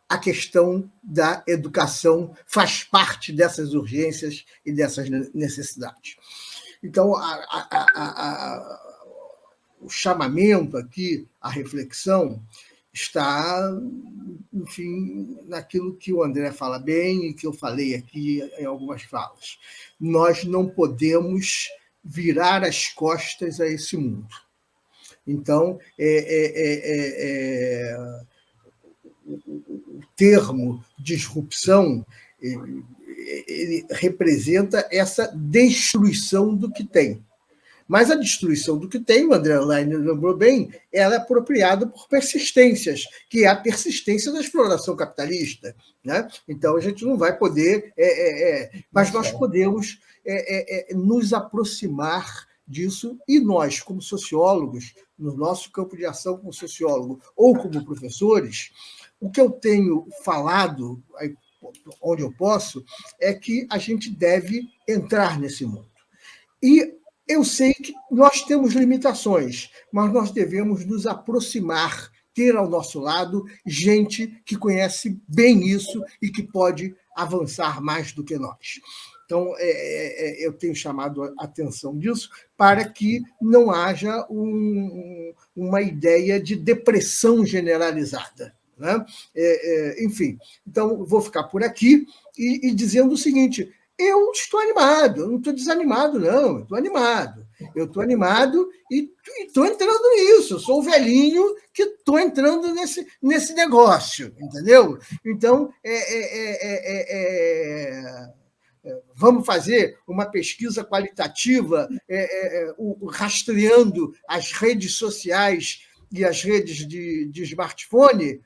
a questão da educação faz parte dessas urgências e dessas necessidades. Então, o chamamento aqui, a reflexão, está, enfim, naquilo que o André fala bem e que eu falei aqui em algumas falas. Nós não podemos virar as costas a esse mundo. Então, o termo disrupção ele representa essa destruição do que tem. Mas a destruição do que tem, o André Laine lembrou bem, ela é apropriada por persistências, que é a persistência da exploração capitalista. Né? Então, a gente não vai poder... mas nós podemos nos aproximar disso, e nós, como sociólogos, no nosso campo de ação como sociólogo ou como professores, o que eu tenho falado, onde eu posso, é que a gente deve entrar nesse mundo. E eu sei que nós temos limitações, mas nós devemos nos aproximar, ter ao nosso lado gente que conhece bem isso e que pode avançar mais do que nós. Então, eu tenho chamado a atenção disso para que não haja uma ideia de depressão generalizada. Né? Enfim, então, vou ficar por aqui e dizendo o seguinte: eu estou animado, eu não estou desanimado, não, eu estou animado. Eu estou animado e estou entrando nisso. Eu sou o velhinho que estou entrando nesse negócio, entendeu? Então, vamos fazer uma pesquisa qualitativa rastreando as redes sociais e as redes de smartphone?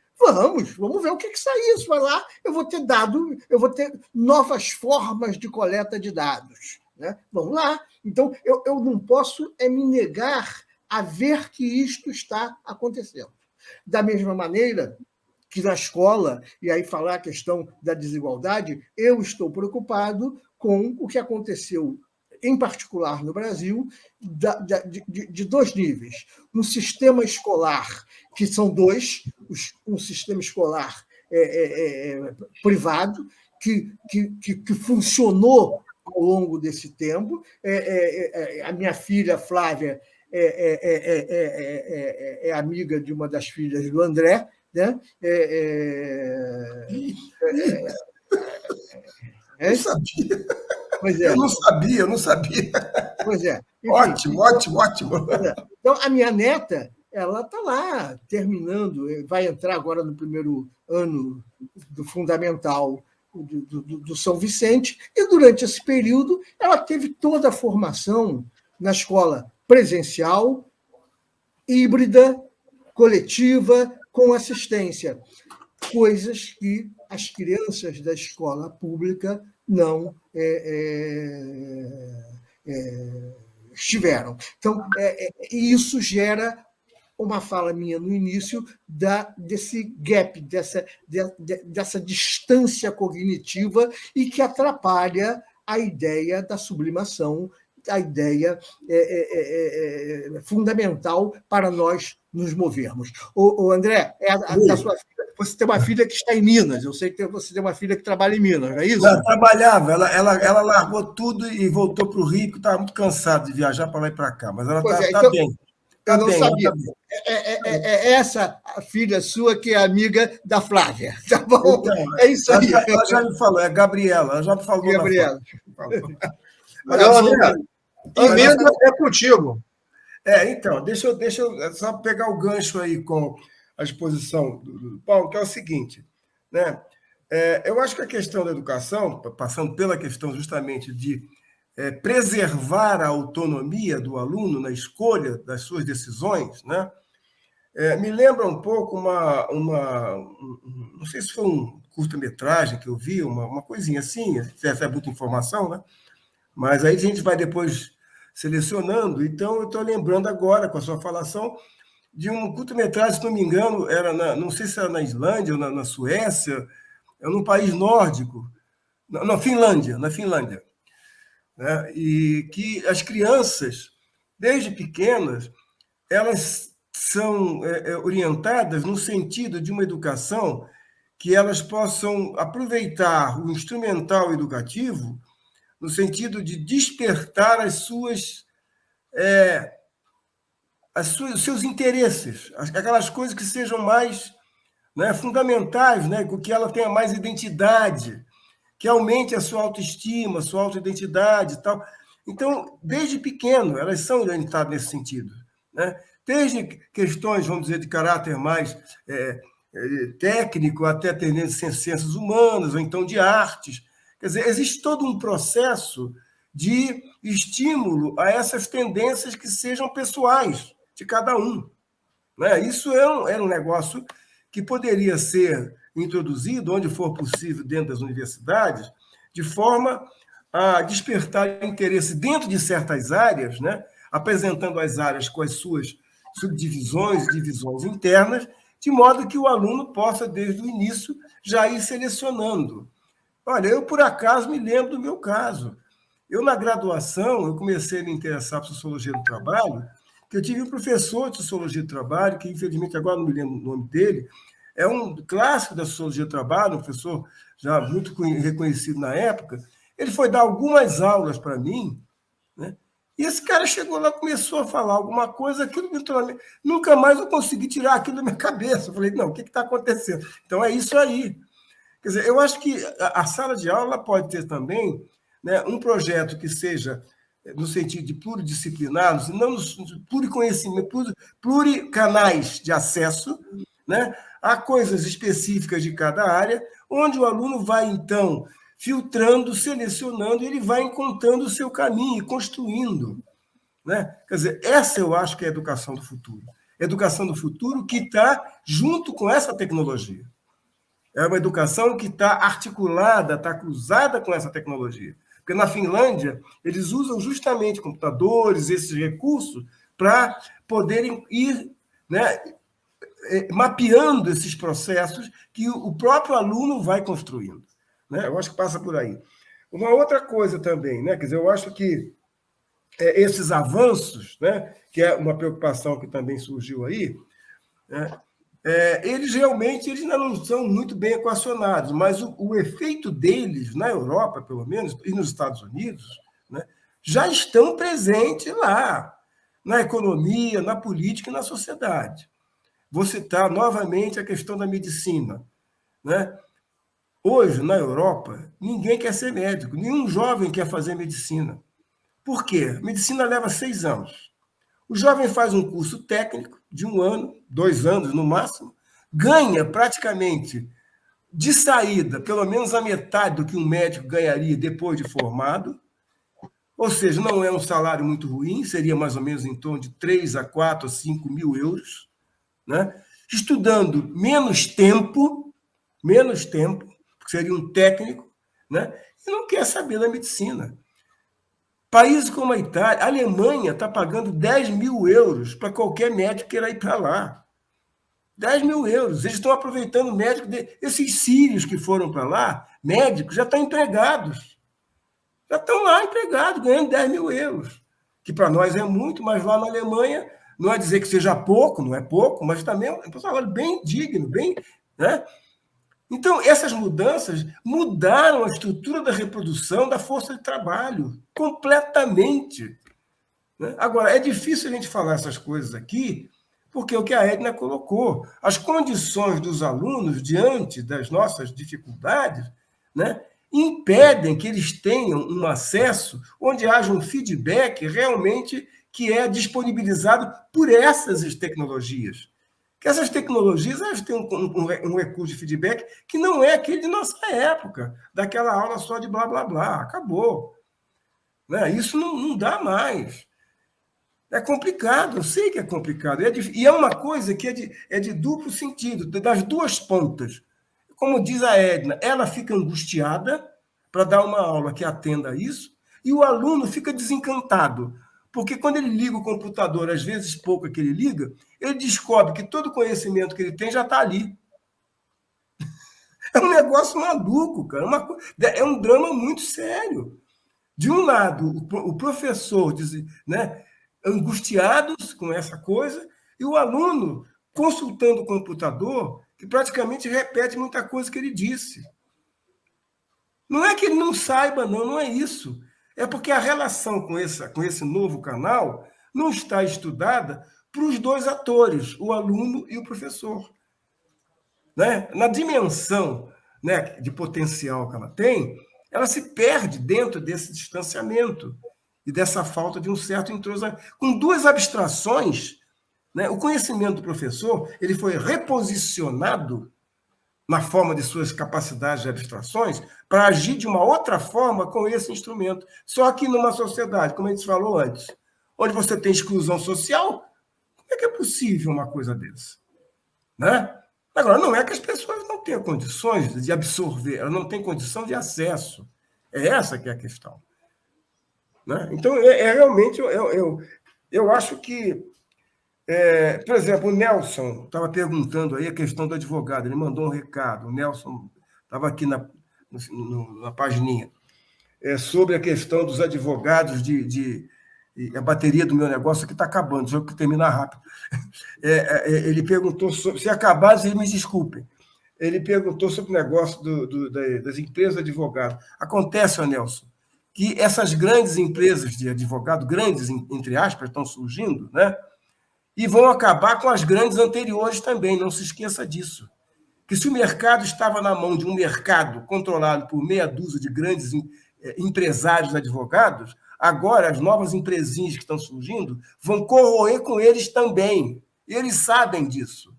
Vamos ver o que sai isso. Vai lá, eu vou ter novas formas de coleta de dados. Né? Vamos lá. Então, eu não posso me negar a ver que isto está acontecendo. Da mesma maneira que na escola, e aí falar a questão da desigualdade, eu estou preocupado com o que aconteceu, em particular no Brasil, de 2 níveis. Um sistema escolar, que são 2, um sistema escolar privado, que funcionou ao longo desse tempo. A minha filha, Flávia, é amiga de uma das filhas do André, né? Não sabia. Pois é. Eu não sabia. Pois é. Enfim, Ótimo. Então, a minha neta, ela está lá, terminando, vai entrar agora no primeiro ano do fundamental do São Vicente, e durante esse período ela teve toda a formação na escola presencial, híbrida, coletiva, com assistência, coisas que as crianças da escola pública não estiveram. Então, isso gera uma fala minha no início desse gap, dessa distância cognitiva e que atrapalha a ideia da sublimação, a ideia fundamental para nós nos movermos. O André, da sua filha, você tem uma filha que está em Minas, eu sei que você tem uma filha que trabalha em Minas, não é isso? Ela trabalhava, ela largou tudo e voltou para o Rio, porque estava muito cansada de viajar para lá e para cá, mas ela está então, bem. Eu não sabia. É essa filha sua que é amiga da Flávia, tá bom? Então, é isso aí. Ela já me falou, é Gabriela, ela já me falou. Gabriela. Emenda é contigo. Então, deixa eu só pegar o gancho aí com a exposição do Paulo, que é o seguinte, né? Eu acho que a questão da educação, passando pela questão justamente de preservar a autonomia do aluno na escolha das suas decisões, né? Me lembra um pouco não sei se foi um curta-metragem que eu vi, uma coisinha assim, se é muita informação, né? Mas aí a gente vai depois selecionando. Então, eu estou lembrando agora, com a sua falação, de um curta-metragem, se não me engano, não sei se era na Islândia ou na Suécia, num país nórdico, na Finlândia, né? E que as crianças, desde pequenas, elas são orientadas no sentido de uma educação que elas possam aproveitar o instrumental educativo no sentido de despertar os seus interesses, aquelas coisas que sejam mais, né, fundamentais, né, que ela tenha mais identidade, que aumente a sua autoestima, a sua autoidentidade e tal. Então, desde pequeno, elas são orientadas nesse sentido, né? Desde questões, vamos dizer, de caráter mais técnico, até tendência em ciências humanas, ou então de artes. Quer dizer, existe todo um processo de estímulo a essas tendências que sejam pessoais de cada um, né? Isso é um negócio que poderia ser introduzido, onde for possível, dentro das universidades, de forma a despertar interesse dentro de certas áreas, né? Apresentando as áreas com as suas subdivisões e divisões internas, de modo que o aluno possa, desde o início, já ir selecionando. Olha, eu, por acaso, me lembro do meu caso. Eu, na graduação, eu comecei a me interessar por Sociologia do Trabalho, que eu tive um professor de Sociologia do Trabalho, que, infelizmente, agora não me lembro o nome dele, é um clássico da Sociologia do Trabalho, um professor já muito reconhecido na época. Ele foi dar algumas aulas para mim, né? E esse cara chegou lá, começou a falar alguma coisa, aquilo nunca mais eu consegui tirar aquilo da minha cabeça. Eu falei, não, o que está acontecendo? Então, é isso aí. Quer dizer, eu acho que a sala de aula pode ter também, né, um projeto que seja no sentido de pluridisciplinar, não no pluriconhecimento, pluricanais de acesso, né, a coisas específicas de cada área, onde o aluno vai, então, filtrando, selecionando, ele vai encontrando o seu caminho, construindo, né? Quer dizer, essa eu acho que é a educação do futuro. Educação do futuro que está junto com essa tecnologia. É uma educação que está articulada, está cruzada com essa tecnologia. Porque na Finlândia, eles usam justamente computadores, esses recursos, para poderem ir, né, mapeando esses processos que o próprio aluno vai construindo, né? Eu acho que passa por aí. Uma outra coisa também, né? Quer dizer, eu acho que esses avanços, né, que é uma preocupação que também surgiu aí, né, eles realmente ainda não são muito bem equacionados, mas o efeito deles, na Europa, pelo menos, e nos Estados Unidos, né, já estão presentes lá, na economia, na política e na sociedade. Vou citar novamente a questão da medicina. Né? Hoje, na Europa, ninguém quer ser médico, nenhum jovem quer fazer medicina. Por quê? Medicina leva 6 anos. O jovem faz um curso técnico de 1 ano, 2 anos no máximo, ganha praticamente de saída pelo menos a metade do que um médico ganharia depois de formado, ou seja, não é um salário muito ruim, seria mais ou menos em torno de 3 a 4 a 5 mil euros, né? Estudando menos tempo, porque seria um técnico, né? E não quer saber da medicina. Países como a Itália, a Alemanha está pagando 10 mil euros para qualquer médico queira ir para lá. 10 mil euros. Eles estão aproveitando o médico. Esses sírios que foram para lá, médicos, já estão empregados. Já estão lá empregados, ganhando 10 mil euros. Que para nós é muito, mas lá na Alemanha, não é dizer que seja pouco, não é pouco, mas também é um salário bem digno, bem. Né? Então, essas mudanças mudaram a estrutura da reprodução da força de trabalho, completamente. Né? Agora, é difícil a gente falar essas coisas aqui, porque o que a Edna colocou, as condições dos alunos diante das nossas dificuldades, né, impedem que eles tenham um acesso onde haja um feedback realmente que é disponibilizado por essas tecnologias. Que essas tecnologias elas têm um recurso de feedback que não é aquele de nossa época, daquela aula só de blá, blá, blá, acabou. Né? Isso não dá mais. É complicado, eu sei que é complicado. E é uma coisa que é de duplo sentido, das duas pontas. Como diz a Edna, ela fica angustiada para dar uma aula que atenda a isso, e o aluno fica desencantado. Porque quando ele liga o computador, às vezes pouco que ele liga, ele descobre que todo o conhecimento que ele tem já está ali. É um negócio maluco, cara. É um drama muito sério. De um lado, o professor diz, né, angustiados com essa coisa, e o aluno consultando o computador, que praticamente repete muita coisa que ele disse. Não é que ele não saiba, não é isso. É porque a relação com esse novo canal não está estudada para os dois atores, o aluno e o professor. Né? Na dimensão, né, de potencial que ela tem, ela se perde dentro desse distanciamento e dessa falta de um certo entrosamento. Com duas abstrações, né, o conhecimento do professor ele foi reposicionado na forma de suas capacidades de abstrações para agir de uma outra forma com esse instrumento. Só que numa sociedade, como a gente falou antes, onde você tem exclusão social, como é que é possível uma coisa dessa? Né? Agora, não é que as pessoas não tenham condições de absorver, elas não têm condição de acesso. É essa que é a questão. Né? Então, realmente, eu acho que, por exemplo, o Nelson estava perguntando aí a questão do advogado, ele mandou um recado, o Nelson estava aqui na pagininha, sobre a questão dos advogados a bateria do meu negócio aqui está acabando, deixa eu terminar rápido. Ele perguntou sobre... Se acabar, vocês me desculpem. Ele perguntou sobre o negócio das empresas de advogado. Acontece, Nelson, que essas grandes empresas de advogado, grandes, entre aspas, estão surgindo, né? E vão acabar com as grandes anteriores também, não se esqueça disso. Que se o mercado estava na mão de um mercado controlado por meia dúzia de grandes empresários advogados, agora as novas empresinhas que estão surgindo vão corroer com eles também. Eles sabem disso.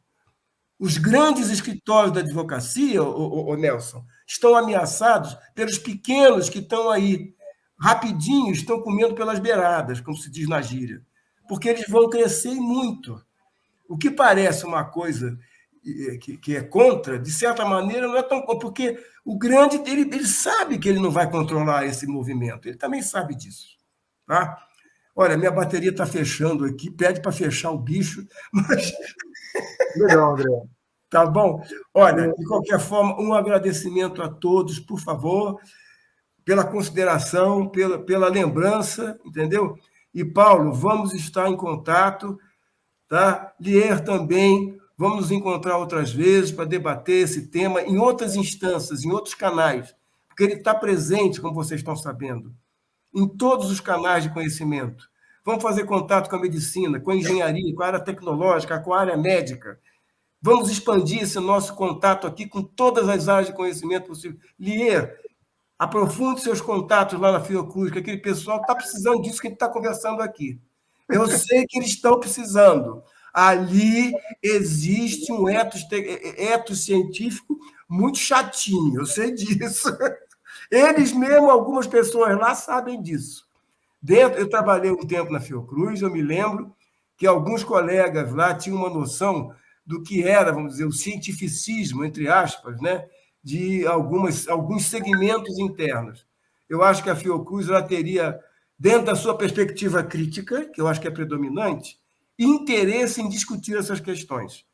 Os grandes escritórios da advocacia, o Nelson, estão ameaçados pelos pequenos que estão aí, rapidinho, estão comendo pelas beiradas, como se diz na gíria, porque eles vão crescer muito. O que parece uma coisa que é contra, de certa maneira, não é tão contra, porque o grande, ele sabe que ele não vai controlar esse movimento, ele também sabe disso. Tá? Olha, minha bateria está fechando aqui, pede para fechar o bicho, mas... Legal, André. Tá bom? Olha, de qualquer forma, um agradecimento a todos, por favor, pela consideração, pela lembrança, entendeu? E, Paulo, vamos estar em contato, tá? Lier também, Vamos nos encontrar outras vezes para debater esse tema em outras instâncias, em outros canais, porque ele está presente, como vocês estão sabendo, em todos os canais de conhecimento. Vamos fazer contato com a medicina, com a engenharia, com a área tecnológica, com a área médica. Vamos expandir esse nosso contato aqui com todas as áreas de conhecimento possível. Lier, aprofunde seus contatos lá na Fiocruz, que aquele pessoal está precisando disso que a gente está conversando aqui. Eu sei que eles estão precisando. Ali existe um etos científico muito chatinho, eu sei disso. Eles mesmo, algumas pessoas lá, sabem disso. Eu trabalhei um tempo na Fiocruz, eu me lembro que alguns colegas lá tinham uma noção do que era, vamos dizer, o cientificismo, entre aspas, né, de alguns segmentos internos. Eu acho que a Fiocruz ela teria, dentro da sua perspectiva crítica, que eu acho que é predominante, interesse em discutir essas questões.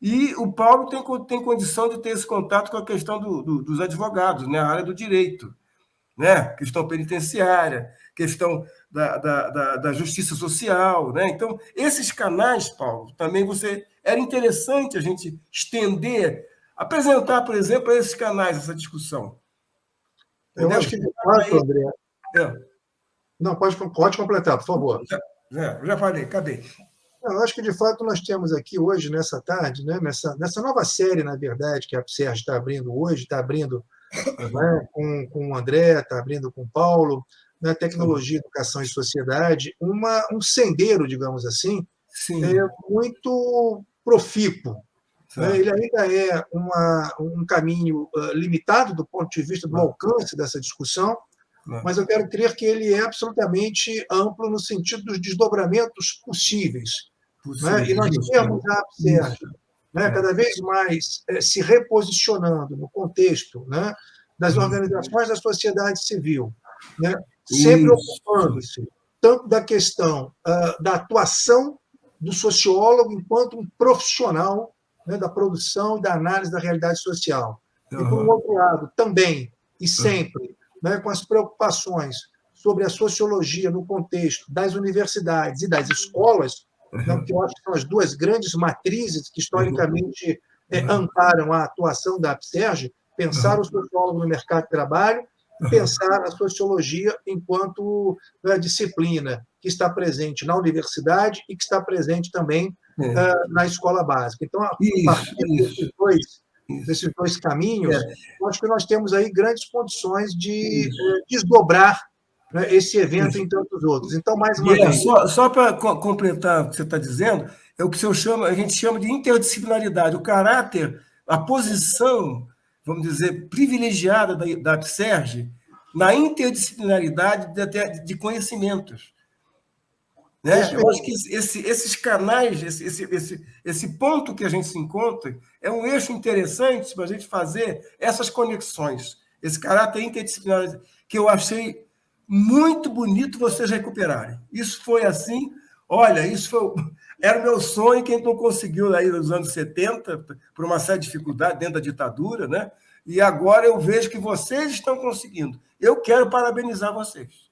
E o Paulo tem condição de ter esse contato com a questão dos advogados, né, a área do direito, né, questão penitenciária, questão da justiça social, né? Então, esses canais, Paulo, também era interessante a gente estender, apresentar, por exemplo, a esses canais essa discussão. Eu acho que, de fato, André... Não, pode completar, por favor. Já falei, acabei. Eu acho que, de fato, nós temos aqui hoje, nessa tarde, né, nessa nova série, na verdade, que a Upserge está abrindo hoje, está abrindo, né, com o André, está abrindo com o Paulo, né, tecnologia, educação e sociedade, um sendeiro, digamos assim, muito profícuo. Né? Ele ainda é um caminho limitado do ponto de vista do alcance dessa discussão, mas eu quero crer que ele é absolutamente amplo no sentido dos desdobramentos possíveis. Né? E nós temos a Upserge, né, cada vez mais se reposicionando no contexto, né, das organizações da sociedade civil, né, sempre ocupando-se tanto da questão da atuação do sociólogo enquanto um profissional, né, da produção e da análise da realidade social. E, por outro lado, também e sempre, né, com as preocupações sobre a sociologia no contexto das universidades e das escolas, né, que eu acho que são as duas grandes matrizes que, historicamente, amparam a atuação da Upserge, pensar o sociólogo no mercado de trabalho e pensar a sociologia enquanto disciplina que está presente na universidade e que está presente também na escola básica. Então, a partir desses dois caminhos, eu acho que nós temos aí grandes condições de desdobrar, né, esse evento em tantos outros. Então, mais uma vez... Só para completar o que você está dizendo, é o que a gente chama de interdisciplinaridade, o caráter, a posição, vamos dizer, privilegiada da Upserge na interdisciplinaridade de conhecimentos. Né? Eu acho que esses canais, esse ponto que a gente se encontra, é um eixo interessante para a gente fazer essas conexões, esse caráter interdisciplinar, que eu achei muito bonito vocês recuperarem. Isso foi assim, olha, era o meu sonho, quem não conseguiu aí nos anos 70, por uma série de dificuldades dentro da ditadura, né? E agora eu vejo que vocês estão conseguindo. Eu quero parabenizar vocês.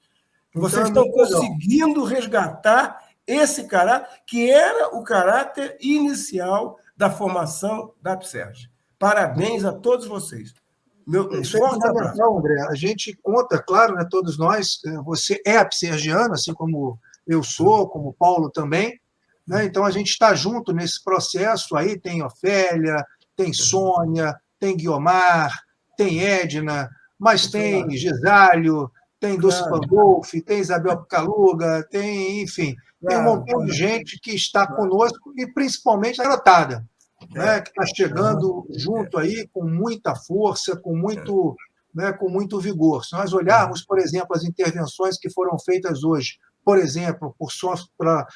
Vocês estão conseguindo resgatar esse caráter, que era o caráter inicial da formação da Upserge. Parabéns a todos vocês. Isso é fundamental, André. A gente conta, claro, né, todos nós, você é upsergiano, assim como eu sou, como o Paulo também, né? Então a gente está junto nesse processo. Aí tem Ofélia, tem Sônia, tem Guiomar, tem Edna, mas tem Gisálio, tem Dulce Pandolfi, tem Isabel Picaluga, tem, enfim, tem um montão de gente que está conosco e principalmente a garotada, né, que está chegando junto aí com muita força, com muito vigor. Se nós olharmos, por exemplo, as intervenções que foram feitas hoje, por exemplo,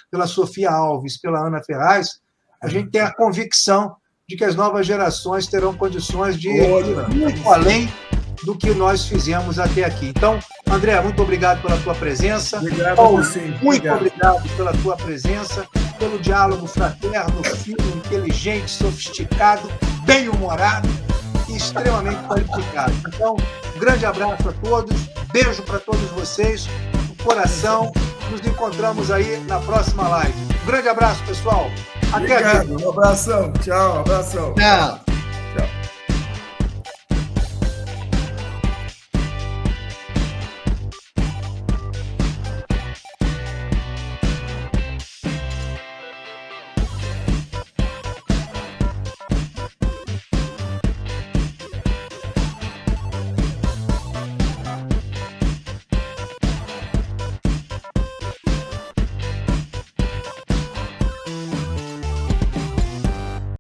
pela Sofia Alves, pela Ana Ferraz, a gente tem a convicção de que as novas gerações terão condições de ir muito além do que nós fizemos até aqui. Então, André, muito obrigado pela tua presença. Obrigado Paulo, a você. Muito obrigado pela tua presença, pelo diálogo fraterno, fino, inteligente, sofisticado, bem-humorado e extremamente qualificado. Então, um grande abraço a todos, beijo para todos vocês, no coração. Nos encontramos aí na próxima live. Um grande abraço, pessoal. Até a Obrigado, um abração. Tchau, abração. Tchau.